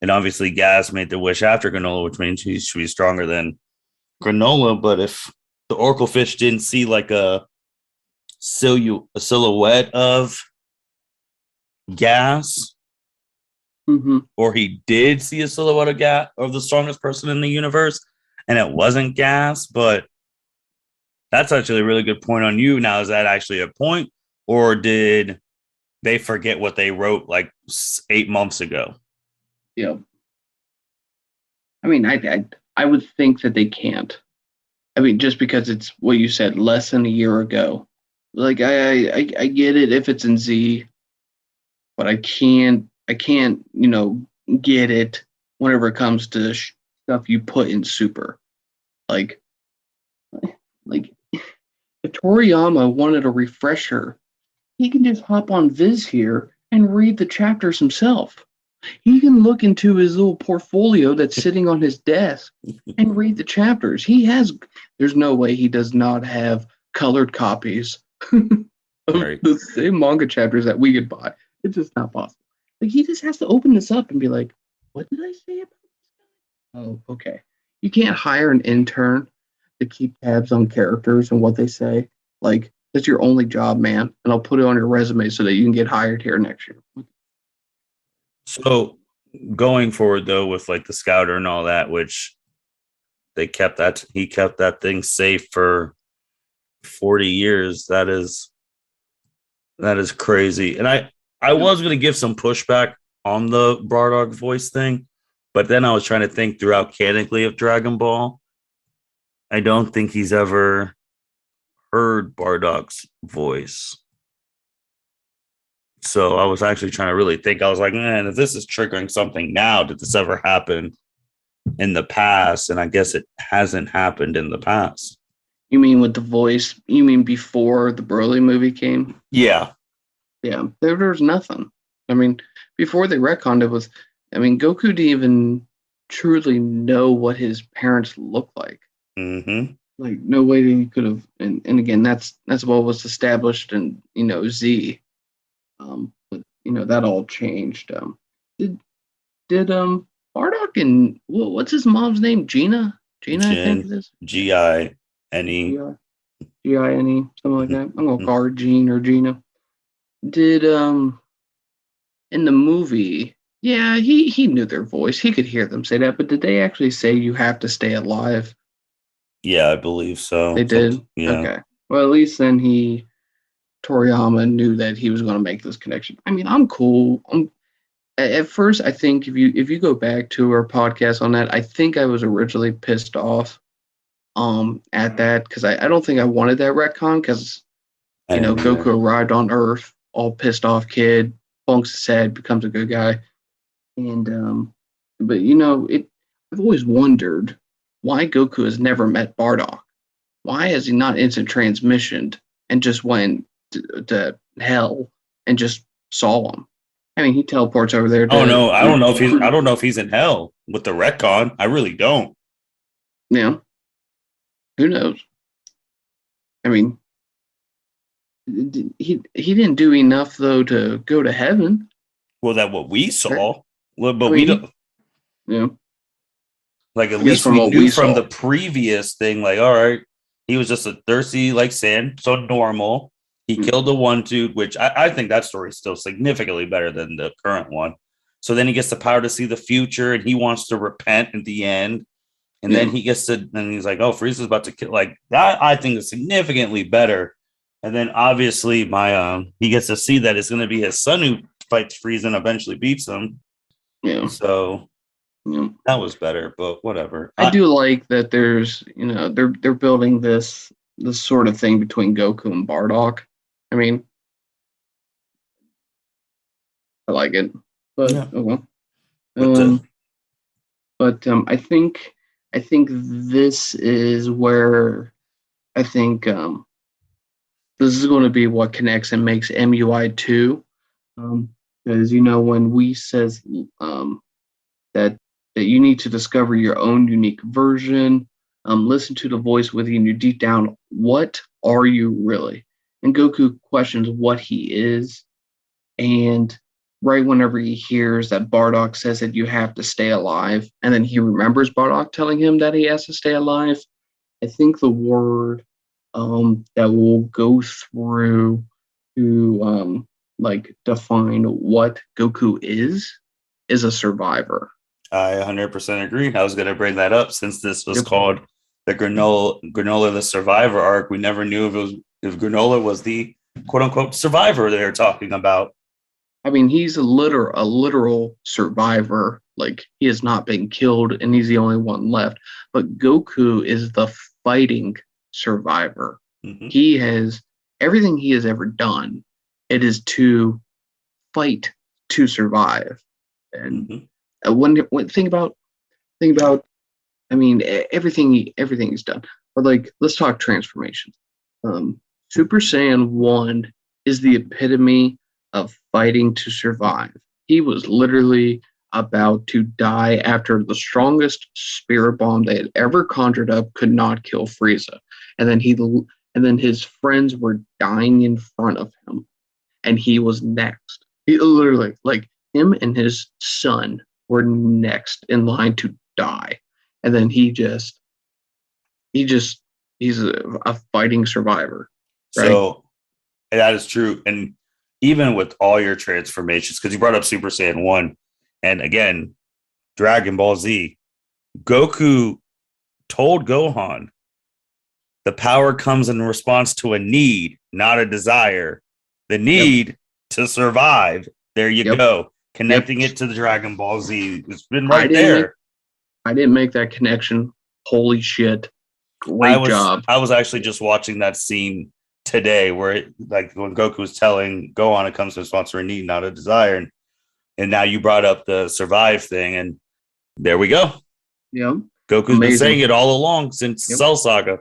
And obviously, Gas made the wish after Granola, which means he should be stronger than Granola. But if the Oracle fish didn't see like a silhouette of Gas, mm-hmm. or he did see a silhouette of Gas of the strongest person in the universe, and it wasn't Gas, but that's actually a really good point on you. Now, is that actually a point, or did they forget what they wrote like 8 months ago? Yeah. I mean, I would think that they can't. I mean, just because it's what you said, less than a year ago. Like, I get it if it's in Z, but I can't get it whenever it comes to stuff you put in Super. Like like if Toriyama wanted a refresher, he can just hop on Viz here and read the chapters himself. He can look into his little portfolio that's sitting on his desk and read the chapters. There's no way he does not have colored copies of Right. the same manga chapters that we could buy. It's just not possible. Like, he just has to open this up and be like, "What did I say about this guy?" Oh, okay. You can't hire an intern to keep tabs on characters and what they say. Like, that's your only job, man. And I'll put it on your resume so that you can get hired here next year. So going forward though, with like the scouter and all that, which he kept that thing safe for 40 years. That is crazy. And I Yep. was gonna give some pushback on the Bardock voice thing, but then I was trying to think throughout canonically of Dragon Ball. I don't think he's ever heard Bardock's voice. So I was actually trying to really think. I was like, man, if this is triggering something now, did this ever happen in the past? And I guess it hasn't happened in the past. You mean with the voice? You mean before the Broly movie came? Yeah. Yeah, there was nothing. I mean, before they retconned it was, I mean, Goku didn't even truly know what his parents looked like. Mm-hmm. Like, no way that he could have. And again, that's what was established in Z. But that all changed. Did Bardock and what's his mom's name? Gina. Gina, I think Jin, it is. Gine. Gine, something like that. I'm gonna call her Jean or Gina. Did in the movie, yeah, he knew their voice. He could hear them say that, but did they actually say you have to stay alive? Yeah, I believe so. They did. Yeah. Okay. Well, at least then Toriyama knew that he was going to make this connection. I mean, I'm cool. At first, I think if you go back to our podcast on that, I think I was originally pissed off at that because I don't think I wanted that retcon because Goku arrived on Earth, all pissed off kid, bunks his head, becomes a good guy. And but I've always wondered why Goku has never met Bardock. why has he not instant transmissioned and just went to hell and just saw him? I mean, he teleports over there Oh no, to. I don't know if he's in hell with the retcon. I really don't. Yeah, who knows? I mean, he didn't do enough though to go to heaven. Well, that what we saw. Well, I but we mean, don't yeah, like at I guess least from we what knew we from saw. the previous thing, like, all right, he was just a thirsty like sand, so normal. He killed the one dude, which I think that story is still significantly better than the current one. So then he gets the power to see the future and he wants to repent at the end. And then Yeah, he gets to, and he's like, oh, Frieza's about to kill. Like that, I think is significantly better. And then obviously, he gets to see that it's going to be his son who fights Frieza and eventually beats him. yeah, So yeah. that was better, but whatever. I do like that. There's, they're building this sort of thing between Goku and Bardock. I mean, I like it, but Yeah, oh well. with the Um, but I think this is where I think this is going to be what connects and makes MUI 2. Because when we says that you need to discover your own unique version, listen to the voice within you deep down. What are you really? And Goku questions what he is, and right whenever he hears that Bardock says that you have to stay alive, and then he remembers Bardock telling him that he has to stay alive, I think the word that will go through to like define what Goku is a survivor. I 100% agree. I was going to bring that up since this was Yep. called the Granola the Survivor arc. We never knew if Granola was the quote unquote survivor they're talking about. I mean, he's a literal survivor. Like he has not been killed, and he's the only one left. But Goku is the fighting survivor. Mm-hmm. He has everything he has ever done. It is to fight to survive. And when think about, I mean, everything he's done. But like, let's talk transformations. Super Saiyan 1 is the epitome of fighting to survive. He was literally about to die after the strongest spirit bomb they had ever conjured up could not kill Frieza. And then his friends were dying in front of him, and he was next. He literally, like, him and his son were next in line to die. And then he's a fighting survivor, right? So that is true. And even with all your transformations, because you brought up Super Saiyan 1, and again, Dragon Ball Z, Goku told Gohan the power comes in response to a need, not a desire. The need to survive. There you Yep. go. Connecting Yep. it to the Dragon Ball Z. It's been I right didn't make there. I didn't make that connection. Holy shit. Great job. I was actually just watching that scene today where like when Goku was telling Gohan it comes to response to a need, not a desire. And now you brought up the survive thing, and there we go. Yeah. Goku's been saying it all along since Cell Saga.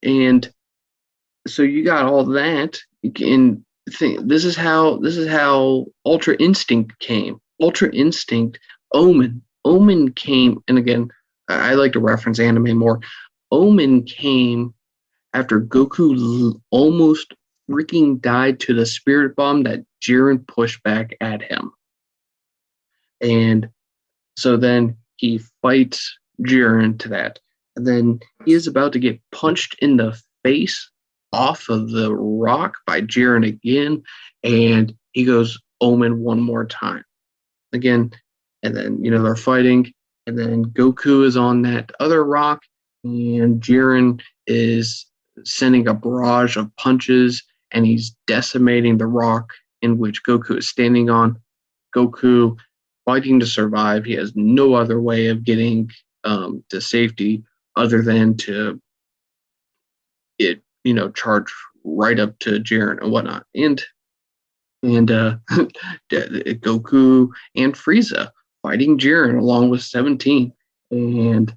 And so you got all that. And this is how Ultra Instinct came. Ultra Instinct, Omen came, and again, I like to reference anime more. Omen came after Goku almost freaking died to the spirit bomb that Jiren pushed back at him. And so then he fights Jiren to that. And then he is about to get punched in the face off of the rock by Jiren again. And he goes Omen one more time. Again. And then, they're fighting. And then Goku is on that other rock. And Jiren is sending a barrage of punches. And he's decimating the rock in which Goku is standing on. Goku fighting to survive. He has no other way of getting to safety other than to charge right up to Jiren and whatnot. And Goku and Frieza fighting Jiren along with 17. And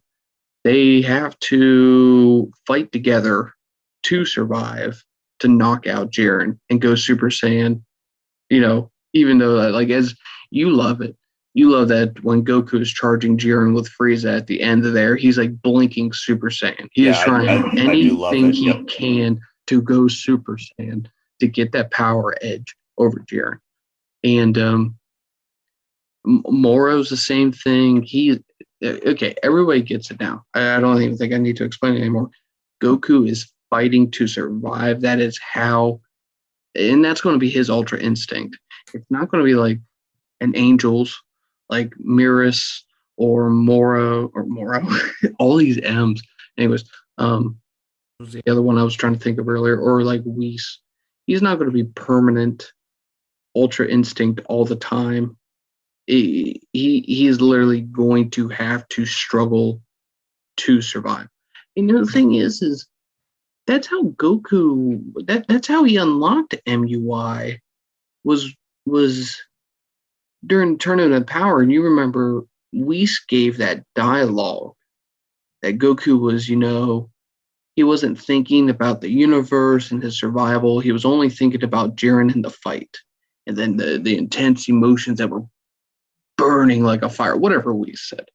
they have to fight together to survive to knock out Jiren and go Super Saiyan. Even though like as you love it, you love that when Goku is charging Jiren with Frieza at the end of there, he's like blinking Super Saiyan. He is trying I do love anything it. he can to go Super Saiyan to get that power edge over Jiren. And Moro's the same thing. He okay, everybody gets it now. I don't even think I need to explain it anymore. Goku is fighting to survive. That is how, and that's going to be his ultra instinct. It's not going to be like an Angels, like Miras or Moro, all these M's. Anyways, what was the other one I was trying to think of earlier? Or like Whis. He's not going to be permanent ultra instinct all the time. He is literally going to have to struggle to survive. And the thing is that's how Goku that's how he unlocked MUI was during Tournament of Power. And you remember Whis gave that dialogue that Goku was, he wasn't thinking about the universe and his survival. He was only thinking about Jiren and the fight. And then the intense emotions that were burning like a fire, whatever we said.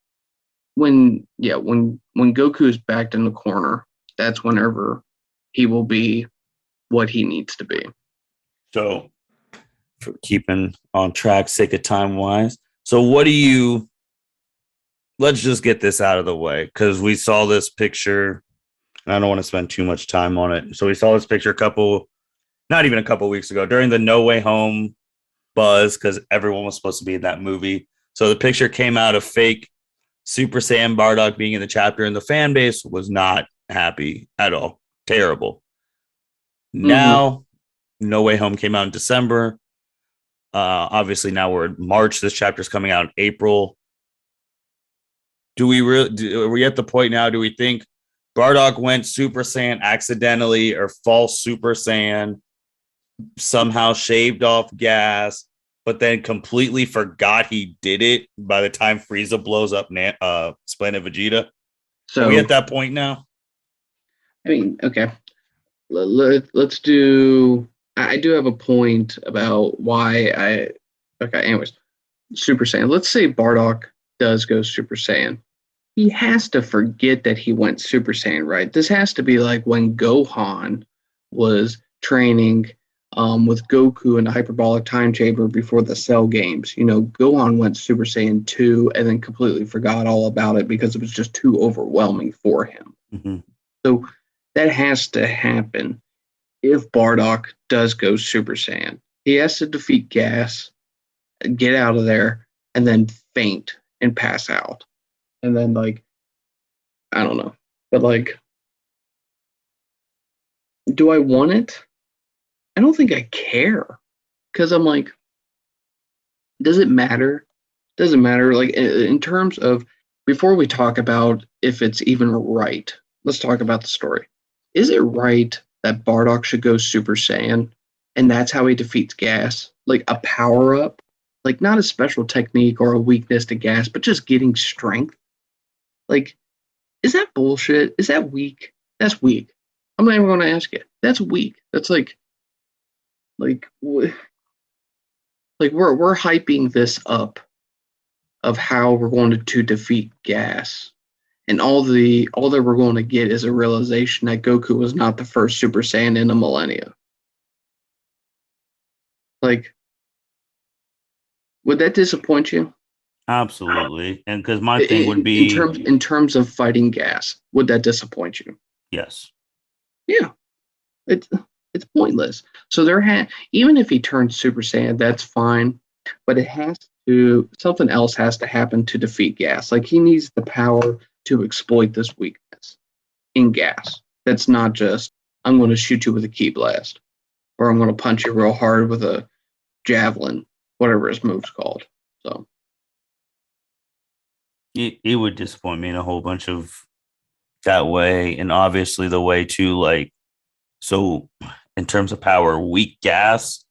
When Goku is backed in the corner, that's whenever he will be what he needs to be. So, for keeping on track, sake of time wise, so let's just get this out of the way, because we saw this picture. I don't want to spend too much time on it. So we saw this picture not even a couple weeks ago during the No Way Home buzz, because everyone was supposed to be in that movie. So the picture came out of fake Super Saiyan Bardock being in the chapter, and the fan base was not happy at all. Terrible. Now, No Way Home came out in December. Obviously, now we're in March. This chapter is coming out in April. Are we at the point now? Do we think Bardock went Super Saiyan accidentally, or false Super Saiyan, somehow shaved off gas, but then completely forgot he did it by the time Frieza blows up Splendid Vegeta? So, are we at that point now? I mean, okay. Let's do. I do have a point about why Okay, anyways, Super Saiyan. Let's say Bardock does go Super Saiyan. He has to forget that he went Super Saiyan, right? This has to be like when Gohan was training with Goku in the hyperbolic time chamber before the Cell games. Gohan went Super Saiyan 2 and then completely forgot all about it because it was just too overwhelming for him. Mm-hmm. So that has to happen if Bardock does go Super Saiyan. He has to defeat Gas, get out of there, and then faint and pass out. And then, I don't know. But, do I want it? I don't think I care. Because I'm like, does it matter? Doesn't matter. In terms of, before we talk about if it's even right, let's talk about the story. Is it right that Bardock should go Super Saiyan, and that's how he defeats Gas? Like a power-up? Like not a special technique or a weakness to Gas, but just getting strength? Is that bullshit? Is that weak? That's weak. I'm not even going to ask you. That's weak. That's we're hyping this up of how we're going to defeat Gas, and all that we're going to get is a realization that Goku was not the first Super Saiyan in a millennia. Would that disappoint you? Absolutely. And because my thing would be in terms of fighting Gas, would that disappoint you? Yes. Yeah. It's pointless. So even if he turns Super Saiyan, that's fine. But something else has to happen to defeat Gas. He needs the power to exploit this weakness in Gas. That's not just, I'm going to shoot you with a ki blast, or I'm going to punch you real hard with a javelin, whatever his move's called. So it would disappoint me in a whole bunch of that way. And obviously the way to so in terms of power, weak Gas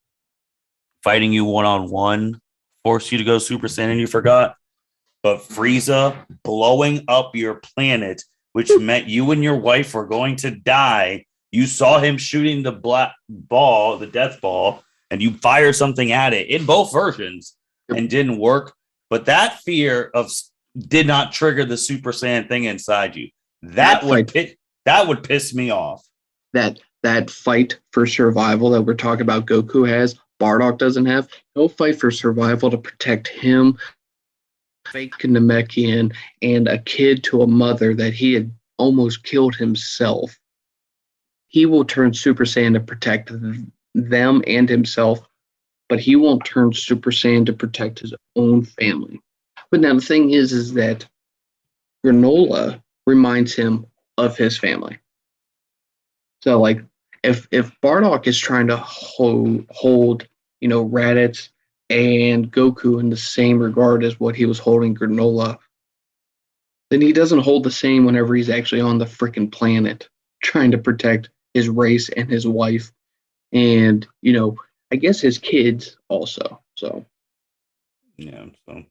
fighting you one-on-one force you to go Super Saiyan and you forgot. But Frieza blowing up your planet which meant you and your wife were going to die. You saw him shooting the black ball, the death ball, and you fired something at it in both versions and didn't work. But that fear of did not trigger the Super Saiyan thing inside you. That would piss me off. That fight for survival that we're talking about Goku has, Bardock doesn't have. He'll fight for survival to protect him, fake Namekian, and a kid to a mother that he had almost killed himself. He will turn Super Saiyan to protect them and himself, but he won't turn Super Saiyan to protect his own family. But now the thing is that Granola reminds him of his family. So, like, if Bardock is trying to hold Raditz and Goku in the same regard as what he was holding Granola, then he doesn't hold the same whenever he's actually on the freaking planet trying to protect his race and his wife and, I guess his kids also. So, yeah, so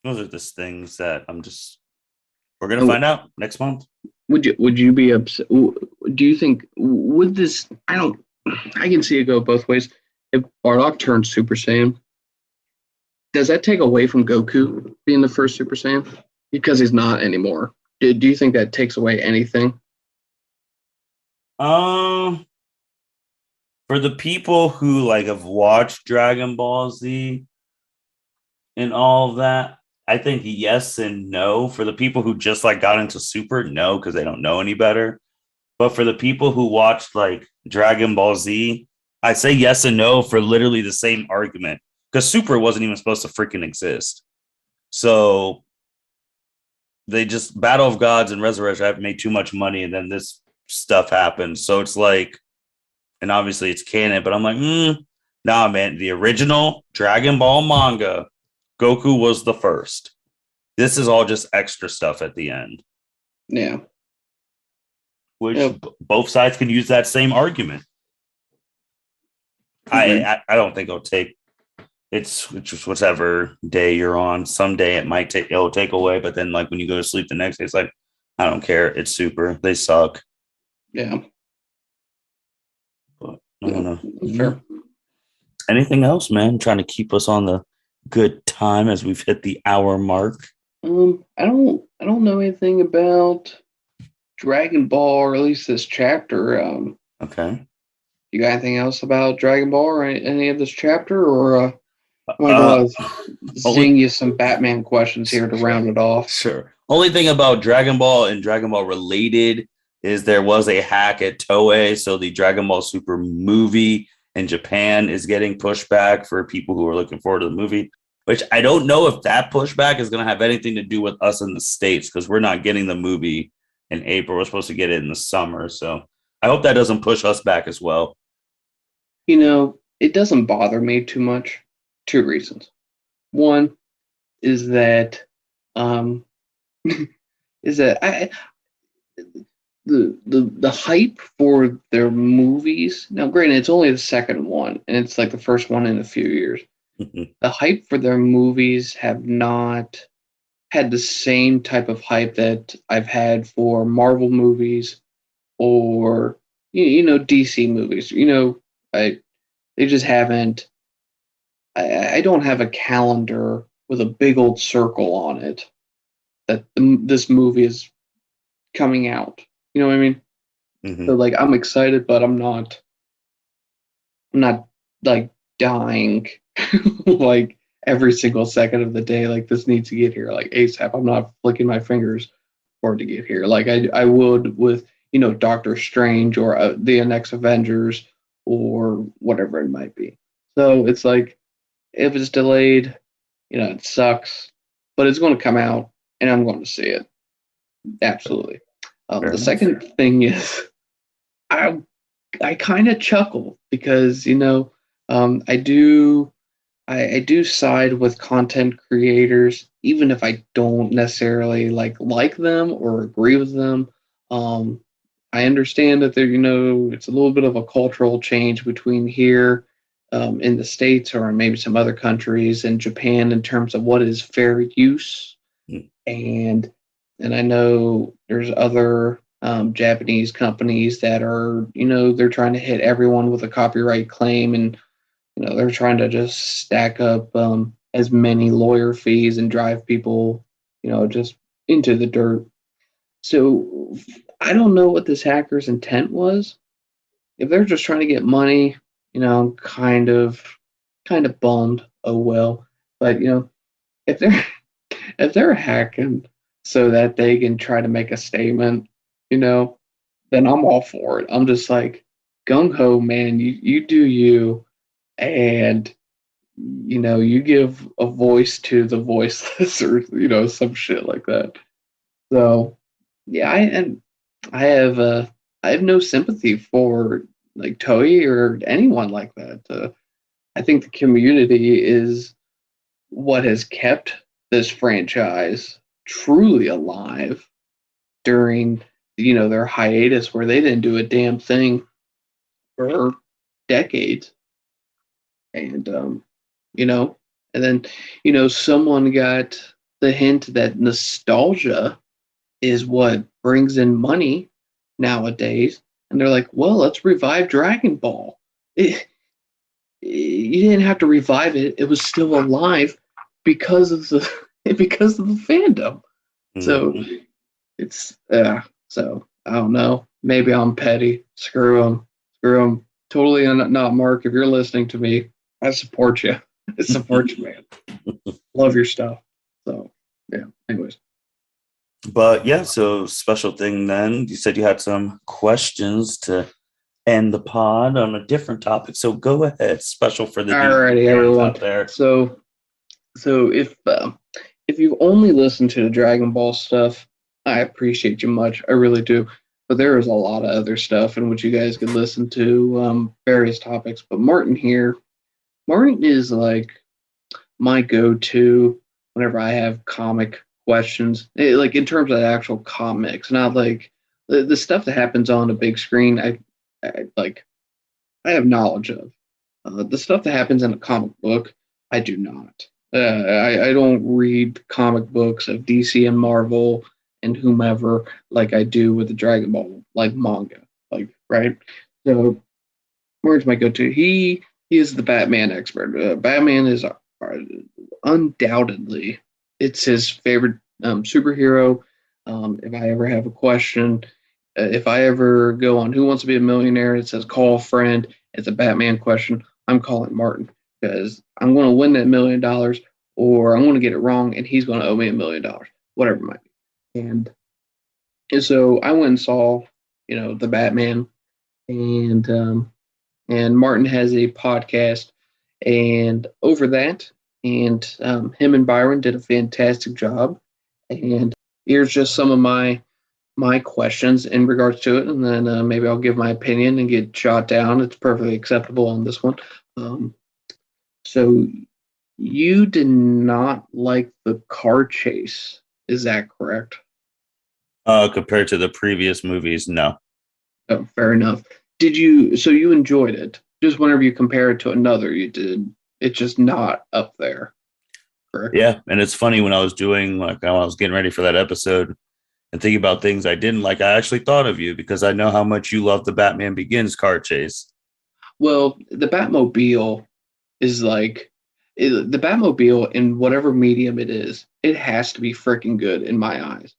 those are just things that we're going to find out next month. Would you be upset? Do you think would this? I can see it go both ways. If Bardock turns Super Saiyan, does that take away from Goku being the first Super Saiyan because he's not anymore? Do you think that takes away anything? For the people who have watched Dragon Ball Z and all of that, I think yes and no. For the people who just got into Super, no, because they don't know any better. But for the people who watched Dragon Ball Z, I say yes and no for literally the same argument. Because Super wasn't even supposed to freaking exist. So they just Battle of Gods and Resurrection have made too much money, and then this stuff happened. So it's and obviously it's canon, but I'm nah, man. The original Dragon Ball manga, Goku was the first. This is all just extra stuff at the end. Yeah. Which both sides can use that same argument. I don't think it'll take. It's just whatever day you're on. Someday it'll take away, but then when you go to sleep the next day, it's I don't care. It's Super. They suck. Yeah. But I don't know. Fair. Anything else, man? Trying to keep us on the good time as we've hit the hour mark. I don't know anything about Dragon Ball, or at least this chapter. Okay. You got anything else about Dragon Ball or any of this chapter, or am I going to zing you some Batman questions here to round it off? Sure. Only thing about Dragon Ball and Dragon Ball related is there was a hack at Toei, so the Dragon Ball Super movie in Japan is getting pushed back for people who are looking forward to the movie, which I don't know if that pushback is going to have anything to do with us in the States, because we're not getting the movie in April. We're supposed to get it in the summer. So I hope that doesn't push us back as well. It doesn't bother me too much. Two reasons. One is that the hype for their movies. Now, granted, it's only the second one, and it's the first one in a few years. The hype for their movies have not had the same type of hype that I've had for Marvel movies or DC movies. They just haven't. I don't have a calendar with a big old circle on it that this movie is coming out. You know what I mean? Mm-hmm. So I'm excited, but I'm not dying every single second of the day. This needs to get here ASAP. I'm not flicking my fingers for it to get here. I would with Doctor Strange or the next Avengers or whatever it might be. So it's if it's delayed, it sucks, but it's going to come out and I'm going to see it. Absolutely. The second thing is I kind of chuckle because, I do side with content creators, even if I don't necessarily like them or agree with them. I understand that it's a little bit of a cultural change between here in the States or maybe some other countries and Japan in terms of what is fair use. And And I know there's other Japanese companies that are, they're trying to hit everyone with a copyright claim, and they're trying to just stack up as many lawyer fees and drive people, just into the dirt. So I don't know what this hacker's intent was. If they're just trying to get money, I'm kind of bummed. Oh well. But if they're if they're hacking so that they can try to make a statement, then I'm all for it. I'm just like, gung ho, man. You do you, and you give a voice to the voiceless, or some shit like that. So yeah, I have no sympathy for like Toei or anyone like that. I think the community is what has kept this franchise truly alive during their hiatus, where they didn't do a damn thing for decades. And you know and then someone got the hint that nostalgia is what brings in money nowadays, and they're like, well, let's revive Dragon Ball. You didn't have to revive it. It was still alive because of the because of the fandom. So it's so I don't know. Maybe I'm petty. Screw them. Screw them. Totally not Mark. If you're listening to me, I support you. I support you, man. Love your stuff. So yeah. Anyways. But yeah, so special thing then. You said you had some questions to end the pod on a different topic. So go ahead. Special for the Alrighty, everyone out there. So if you've only listened to the Dragon Ball stuff, I appreciate you much. I really do. But there is a lot of other stuff in which you guys could listen to, various topics. But Martin is like my go-to whenever I have comic questions, like in terms of actual comics, not like the stuff that happens on a big screen. I have knowledge of. The stuff that happens in a comic book, I do not. I don't read comic books of DC and Marvel and whomever like I do with the Dragon Ball like manga, like right. So where's my go-to? He is the Batman expert. Batman is undoubtedly it's his favorite superhero. If I ever have a question, if I ever go on Who Wants to Be a Millionaire, it says call a friend. It's a Batman question. I'm calling Martin because I'm going to win that $1,000,000, or I'm going to get it wrong and he's going to owe me $1,000,000, whatever it might be. And so I went and saw, the Batman, and Martin has a podcast, and over that, and him and Byron did a fantastic job. And here's just some of my questions in regards to it, and then maybe I'll give my opinion and get shot down. It's perfectly acceptable on this one. So you did not like the car chase, is that correct? Compared to the previous movies, no. Oh, fair enough. So you enjoyed it? Just whenever you compare it to another, you did. It's just not up there. Correct? Yeah, and it's funny when I was doing I was getting ready for that episode and thinking about things I didn't like, I actually thought of you because I know how much you love the Batman Begins car chase. Well, the Batmobile is like the Batmobile in whatever medium it is. It has to be freaking good in my eyes.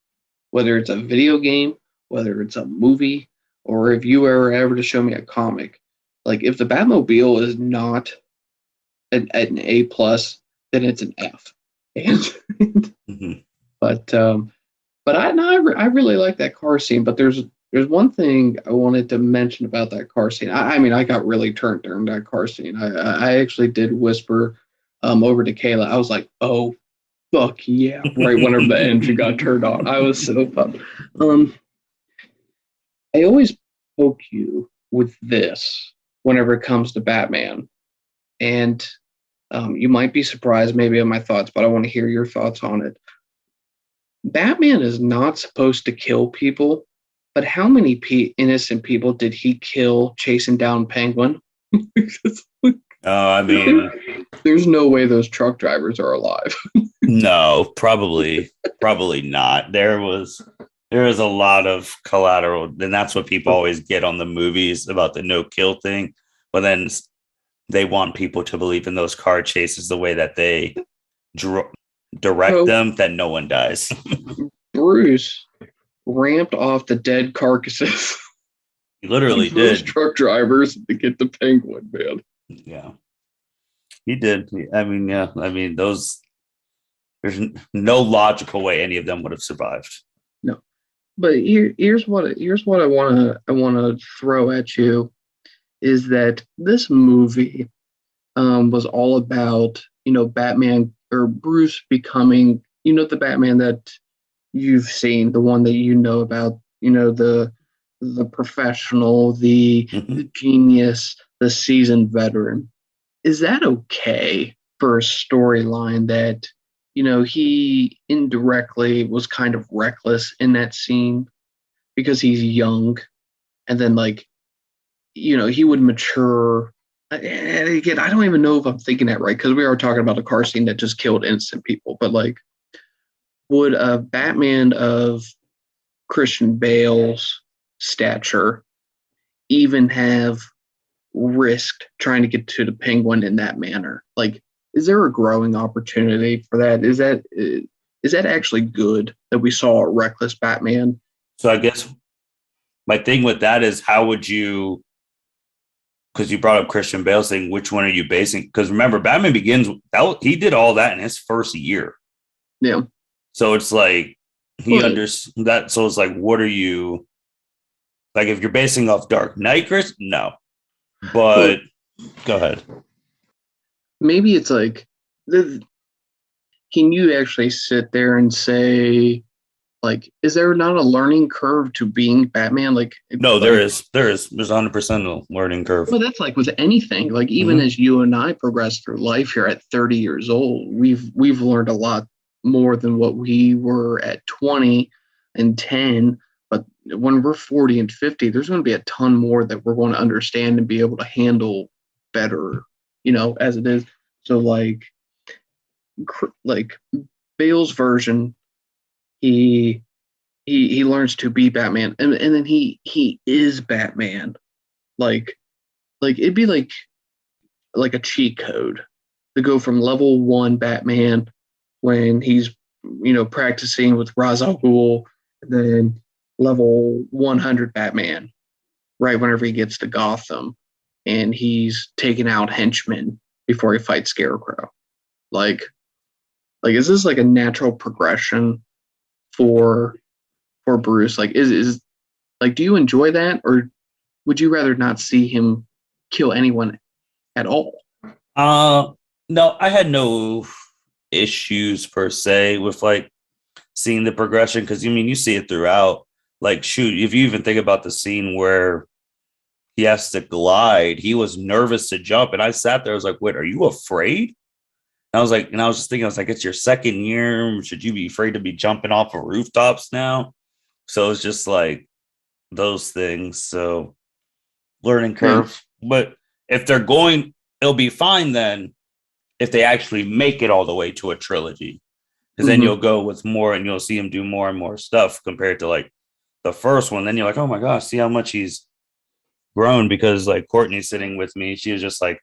Whether it's a video game, whether it's a movie, or if you were ever to show me a comic, like if the Batmobile is not an A plus, then it's an F. And Mm-hmm. but I really like that car scene. But there's one thing I wanted to mention about that car scene. I mean, I got really turned during that car scene. I actually did whisper over to Kayla. I was like, oh fuck yeah, right whenever the engine got turned on. I was so pumped. I always poke you with this whenever it comes to Batman. And you might be surprised maybe at my thoughts, but I want to hear your thoughts on it. Batman is not supposed to kill people, but how many innocent people did he kill chasing down Penguin? I mean, There's no way those truck drivers are alive. no, probably not. There was a lot of collateral, and that's what people always get on the movies about the no kill thing. But then they want people to believe in those car chases the way that they direct them, that no one dies. Bruce ramped off the dead carcasses. He literally those did. Truck drivers to get the penguin, man. Yeah, he did. I mean, yeah. I mean, those. There's no logical way any of them would have survived. No, but here's what I wanna throw at you is that this movie was all about Batman or Bruce becoming the Batman that you've seen, the one that you know about, the professional, the genius, the seasoned veteran. Is that okay for a storyline that he indirectly was kind of reckless in that scene because he's young, and then he would mature. And again, I don't even know if I'm thinking that right because we are talking about a car scene that just killed innocent people. But would a Batman of Christian Bale's stature even have risked trying to get to the Penguin in that manner? Is there a growing opportunity for that? Is that actually good that we saw a reckless Batman? So I guess my thing with that is how would you, because you brought up Christian Bale saying, which one are you basing? Because remember, Batman Begins, he did all that in his first year. Yeah. So it's like he understood that. So it's like, what are you, like if you're basing off Dark Knight, Chris? No. But go ahead. Maybe it's can you actually sit there and say, is there not a learning curve to being Batman? No, there is. There's 100% a learning curve. Well, that's with anything. Even as you and I progress through life here at 30 years old, we've learned a lot more than what we were at 20 and 10. But when we're 40 and 50, there's going to be a ton more that we're going to understand and be able to handle better, as it is. So Bale's version, he learns to be Batman, and then he is Batman. It'd be like a cheat code to go from level 1 Batman when he's practicing with Ra's al Ghul, and then level 100 Batman right whenever he gets to Gotham and he's taking out henchmen before he fights Scarecrow. Is this a natural progression for Bruce? Is do you enjoy that, or would you rather not see him kill anyone at all? No, I had no issues per se with seeing the progression, because you see it throughout. Shoot, if you even think about the scene where he has to glide, he was nervous to jump, and I sat there, I was like, wait, are you afraid? And I was just thinking, it's your second year. Should you be afraid to be jumping off of rooftops now? So it's just those things. So learning curve. But if they're going, it'll be fine then if they actually make it all the way to a trilogy. Because then you'll go with more and you'll see him do more and more stuff compared to the first one. Then you're like, oh my gosh, see how much he's grown. Because Courtney's sitting with me. She was just like,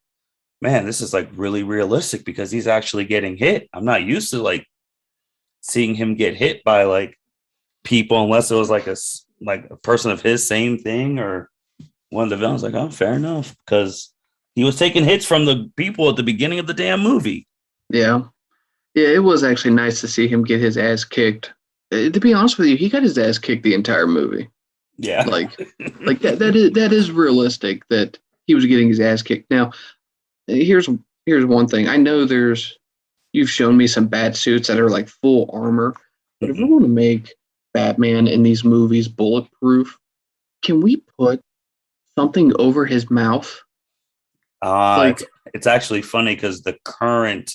man, this is really realistic because he's actually getting hit. I'm not used to seeing him get hit by people unless it was a person of his same thing or one of the villains. Oh, fair enough, because he was taking hits from the people at the beginning of the damn movie. Yeah, it was actually nice to see him get his ass kicked. To be honest with you, he got his ass kicked the entire movie. Yeah, that is realistic that he was getting his ass kicked. Now, here's one thing. I know you've shown me some bat suits that are full armor, but if we want to make Batman in these movies bulletproof, can we put something over his mouth? It's actually funny because the current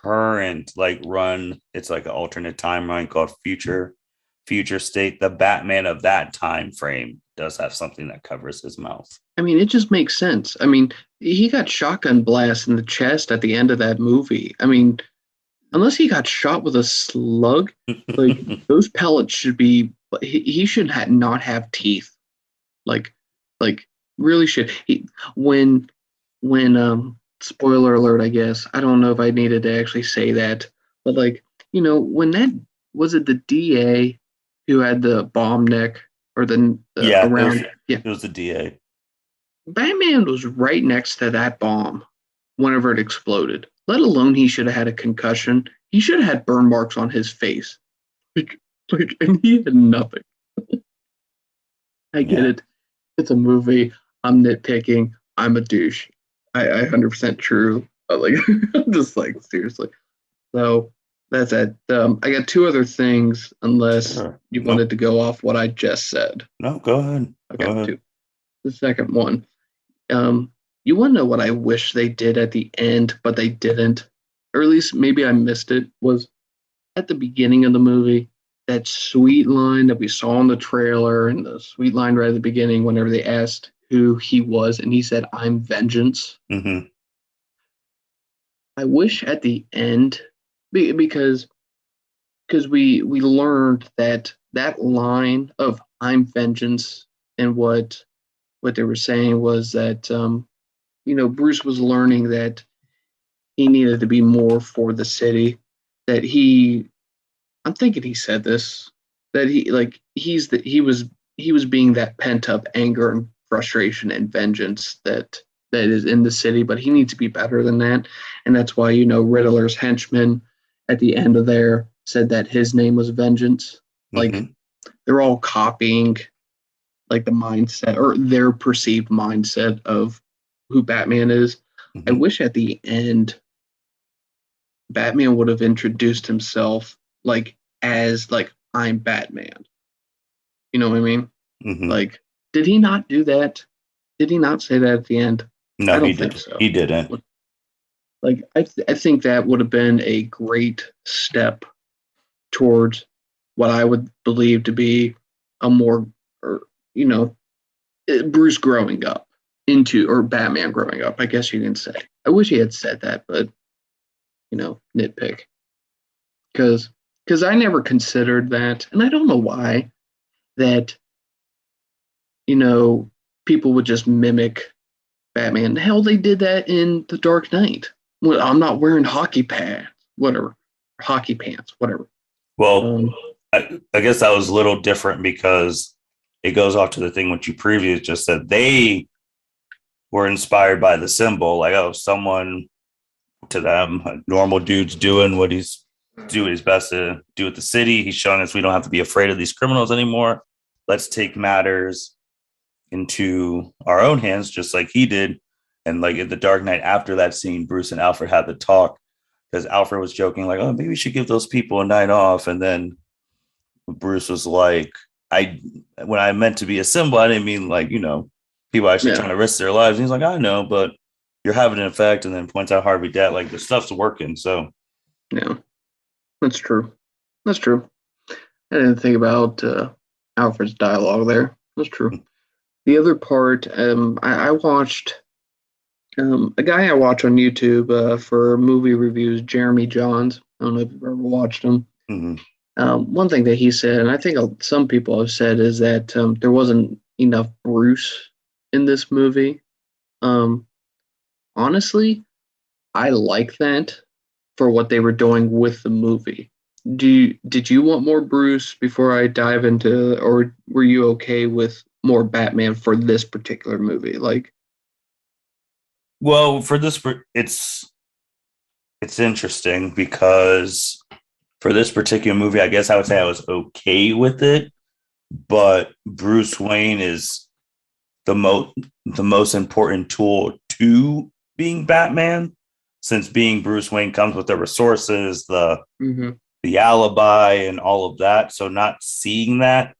run, it's an alternate timeline called future state. The Batman of that time frame does have something that covers his mouth. It just makes sense. he got shotgun blast in the chest at the end of that movie. I mean, unless he got shot with a slug, like those pellets should be. He should not have teeth. Like, like really should he when spoiler alert, I guess. I don't know if I needed to actually say that, but like, when that was it the DA who had the bomb neck or the Yeah, around yeah. it was the DA. Batman was right next to that bomb whenever it exploded. Let alone he should have had a concussion. He should have had burn marks on his face. Like, and he had nothing. I get Yeah. it. It's a movie. I'm nitpicking. I'm a douche. I 100% true. Like, I'm just like, seriously. So that's it. I got two other things, unless Sure. you Nope. wanted to go off what I just said. No, go ahead. Go Okay, ahead. two. The second one. You want to know what I wish they did at the end, but they didn't, or at least maybe I missed it, was at the beginning of the movie, that sweet line that we saw in the trailer and the sweet line right at the beginning whenever they asked who he was and he said, "I'm vengeance." Mm-hmm. I wish at the end, because we learned that line of "I'm vengeance" and what they were saying was that Bruce was learning that he needed to be more for the city, that I'm thinking he said this, that he was being that pent up anger and frustration and vengeance that is in the city, but he needs to be better than that. And that's why, Riddler's henchman at the end of there said that his name was Vengeance. Like, Mm-hmm. they're all copying like the mindset or their perceived mindset of who Batman is. I Mm-hmm. wish at the end Batman would have introduced himself like as like, "I'm Batman." You know what I mean? Mm-hmm. Like, did he not do that? Did he not say that at the end? I No, he don't think did. so. He didn't. Like, I think that would have been a great step towards what I would believe to be a more, or you know, Bruce growing up into, or Batman growing up. I guess you can say. I wish he had said that, but nitpick, because I never considered that, and I don't know why that you know people would just mimic Batman. Hell, they did that in The Dark Knight. Well, I'm not wearing hockey pads, whatever, hockey pants, whatever. Well, Um, I guess that was a little different because it goes off to the thing what you previously just said. They were inspired by the symbol, like, oh, someone to them, a normal dude's doing what he's doing his best to do with the city. He's showing us we don't have to be afraid of these criminals anymore. Let's take matters into our own hands, just like he did. And like in the Dark Knight, after that scene, Bruce and Alfred had the talk because Alfred was joking, like, oh, maybe we should give those people a night off. And then Bruce was like, when I meant to be a symbol, I didn't mean like, people actually yeah, trying to risk their lives. And he's like, I know, but you're having an effect. And then points out Harvey Dent, like the stuff's working. So yeah, that's true. That's true. I didn't think about Alfred's dialogue there. That's true. The other part, I watched a guy I watch on YouTube for movie reviews, Jeremy Johns. I don't know if you've ever watched him. mhm. One thing that he said, and I think some people have said, is that there wasn't enough Bruce in this movie. Um, Honestly, I like that for what they were doing with the movie. Did you want more Bruce before I dive into, or were you okay with more Batman for this particular movie? Like, Well, for this, it's interesting because for this particular movie, I guess I would say I was okay with it, but Bruce Wayne is the most important tool to being Batman, since being Bruce Wayne comes with the resources, mhm. the alibi, and all of that. So not seeing that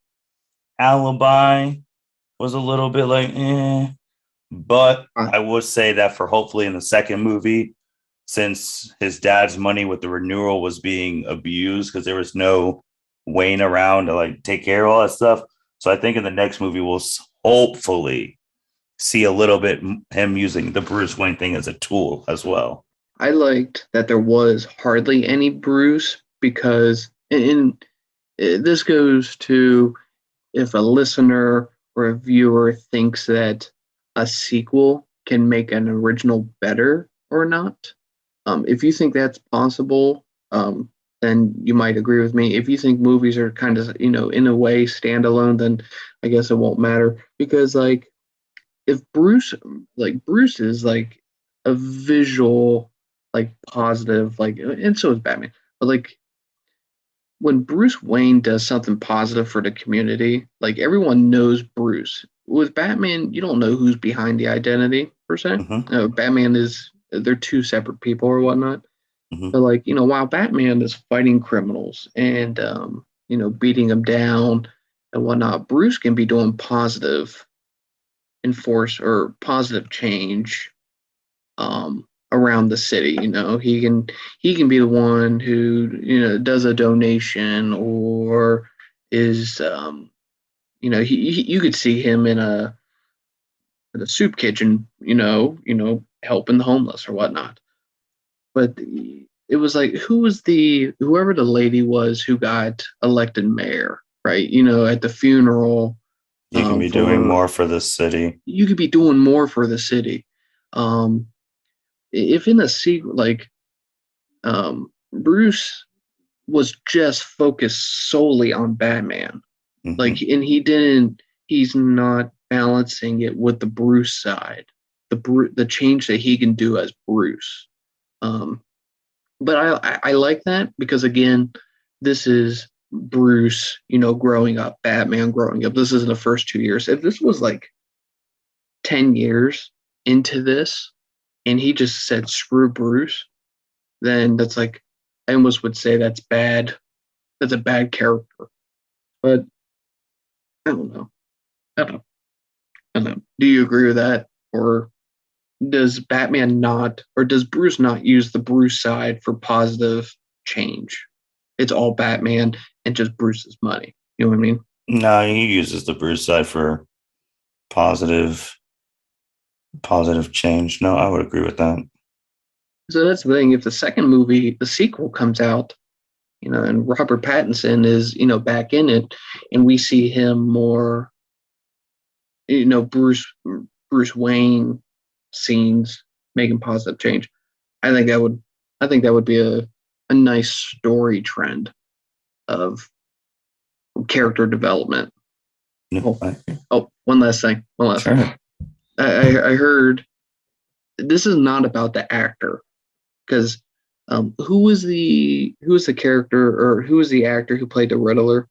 alibi was a little bit like, eh. But I, I would say that for hopefully in the second movie, since his dad's money with the renewal was being abused because there was no Wayne around to like take care of all that stuff. So I think in the next movie we'll hopefully see a little bit him using the Bruce Wayne thing as a tool as well. I liked that there was hardly any Bruce because, and this goes to if a listener or a viewer thinks that a sequel can make an original better or not. If you think that's possible, then you might agree with me. If you think movies are kind of, in a way standalone, then I guess it won't matter because if Bruce is like a visual, positive, and so is Batman. But when Bruce Wayne does something positive for the community, everyone knows Bruce. With Batman, you don't know who's behind the identity per se. Mm-hmm. Batman they're two separate people or whatnot. Mm-hmm. But while Batman is fighting criminals and beating them down and whatnot, Bruce can be doing positive enforce or positive change around the city. He can be the one who does a donation or is you could see him in a soup kitchen, helping the homeless or whatnot. But it was whoever the lady was who got elected mayor, right? At the funeral. You can be doing more for the city. You could be doing more for the city. If in a sequel, Bruce was just focused solely on Batman, Mm-hmm. and he's not balancing it with the Bruce side, the change that he can do as Bruce. But I like that because again, this is Bruce, growing up, Batman growing up. This is in the first 2 years. If this was 10 years into this and he just said screw Bruce, then that's I almost would say that's bad. That's a bad character. But I don't know. I don't know. Do you agree with that? Or does Bruce not use the Bruce side for positive change? It's all Batman and just Bruce's money. You know what I mean? No, he uses the Bruce side for positive change. No, I would agree with that. So that's the thing. If the second movie, the sequel comes out, and Robert Pattinson is, back in it, and we see him more, Bruce Wayne scenes making positive change. I think that would be a nice story trend of character development. No, One last thing. Sure. I heard this is not about the actor because who was the character or who was the actor who played the Riddler?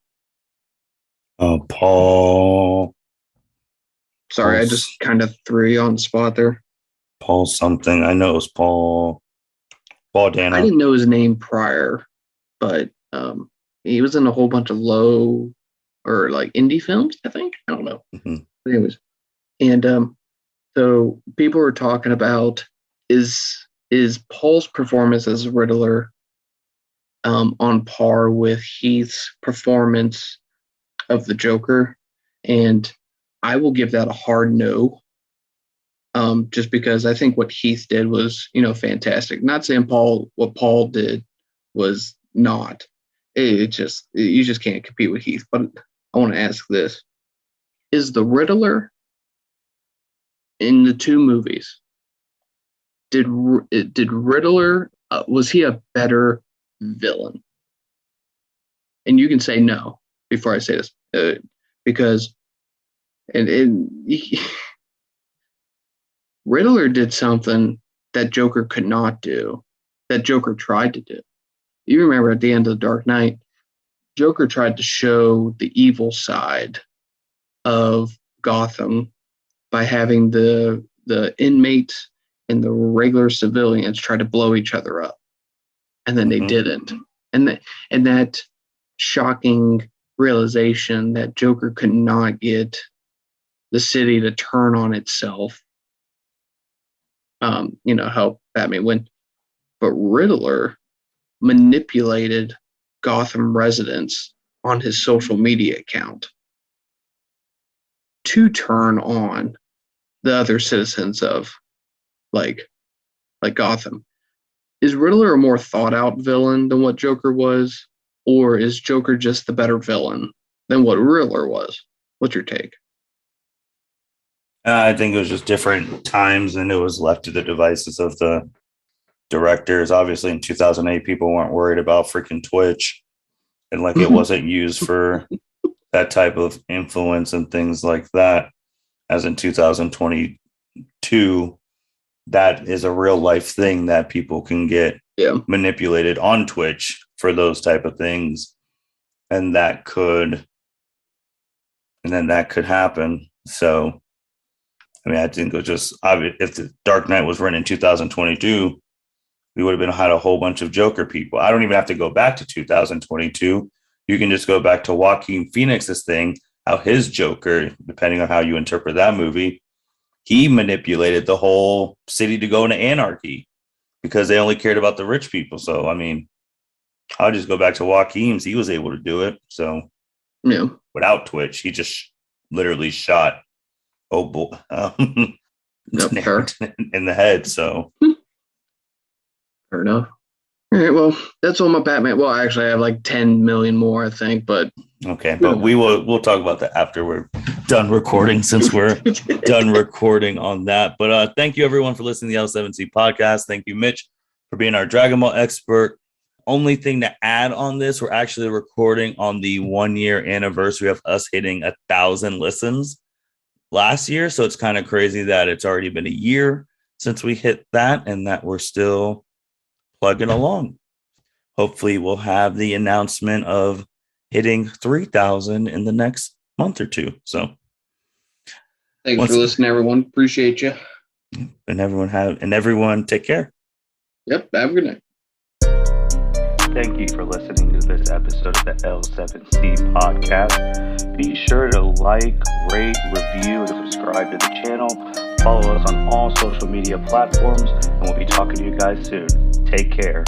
Paul. Sorry, I just kind of threw you on the spot there. Paul something. I know it was Paul Dano. I didn't know his name prior, but he was in a whole bunch of low or indie films, I think. I don't know. Mm-hmm. Anyways, and so people were talking about is Paul's performance as Riddler on par with Heath's performance of the Joker, and I will give that a hard no. Just because I think what Heath did was, fantastic. Not saying what Paul did was not. You just can't compete with Heath. But I want to ask this: is the Riddler in the two movies? Did Riddler was he a better villain? And you can say no before I say this, because Riddler did something that Joker could not do, that Joker tried to do. You remember at the end of The Dark Knight, Joker tried to show the evil side of Gotham by having the inmates and the regular civilians try to blow each other up. And then they didn't. And that shocking realization that Joker could not get the city to turn on itself, help Batman win. But Riddler manipulated Gotham residents on his social media account to turn on the other citizens of like Gotham. Is Riddler a more thought out villain than what Joker was, or is Joker just the better villain than what Riddler was? What's your take? I think it was just different times, and it was left to the devices of the directors. Obviously, in 2008, people weren't worried about freaking Twitch, and like it wasn't used for that type of influence and things like that. As in 2022, that is a real life thing that people can get manipulated on Twitch for those type of things, and that could happen. So, I mean, I think it was just obvious. If the Dark Knight was written in 2022, we would have had a whole bunch of Joker people. I don't even have to go back to 2022. You can just go back to Joaquin Phoenix's thing, how his Joker, depending on how you interpret that movie, he manipulated the whole city to go into anarchy because they only cared about the rich people. So, I mean, I'll just go back to Joaquin's. He was able to do it. So, without Twitch, he just literally shot in the head. So, fair enough. All right, well, that's all my Batman. Well, actually, I have like 10 million more, I think, but okay, but we'll talk about that after we're done recording, since we're done recording on that. But thank you everyone for listening to the L7C podcast. Thank you, Mitch, for being our Dragon Ball expert. Only thing to add on this, we're actually recording on the 1 year anniversary of us hitting 1,000 listens last year. So it's kind of crazy that it's already been a year since we hit that and that we're still plugging along. Hopefully we'll have the announcement of hitting 3,000 in the next month or two. So thanks for listening, everyone. Appreciate you. And everyone take care. Yep. Have a good night. Thank you for listening to this episode of the L7C podcast. Be sure to like, rate, review, and subscribe to the channel. Follow us on all social media platforms, and we'll be talking to you guys soon. Take care.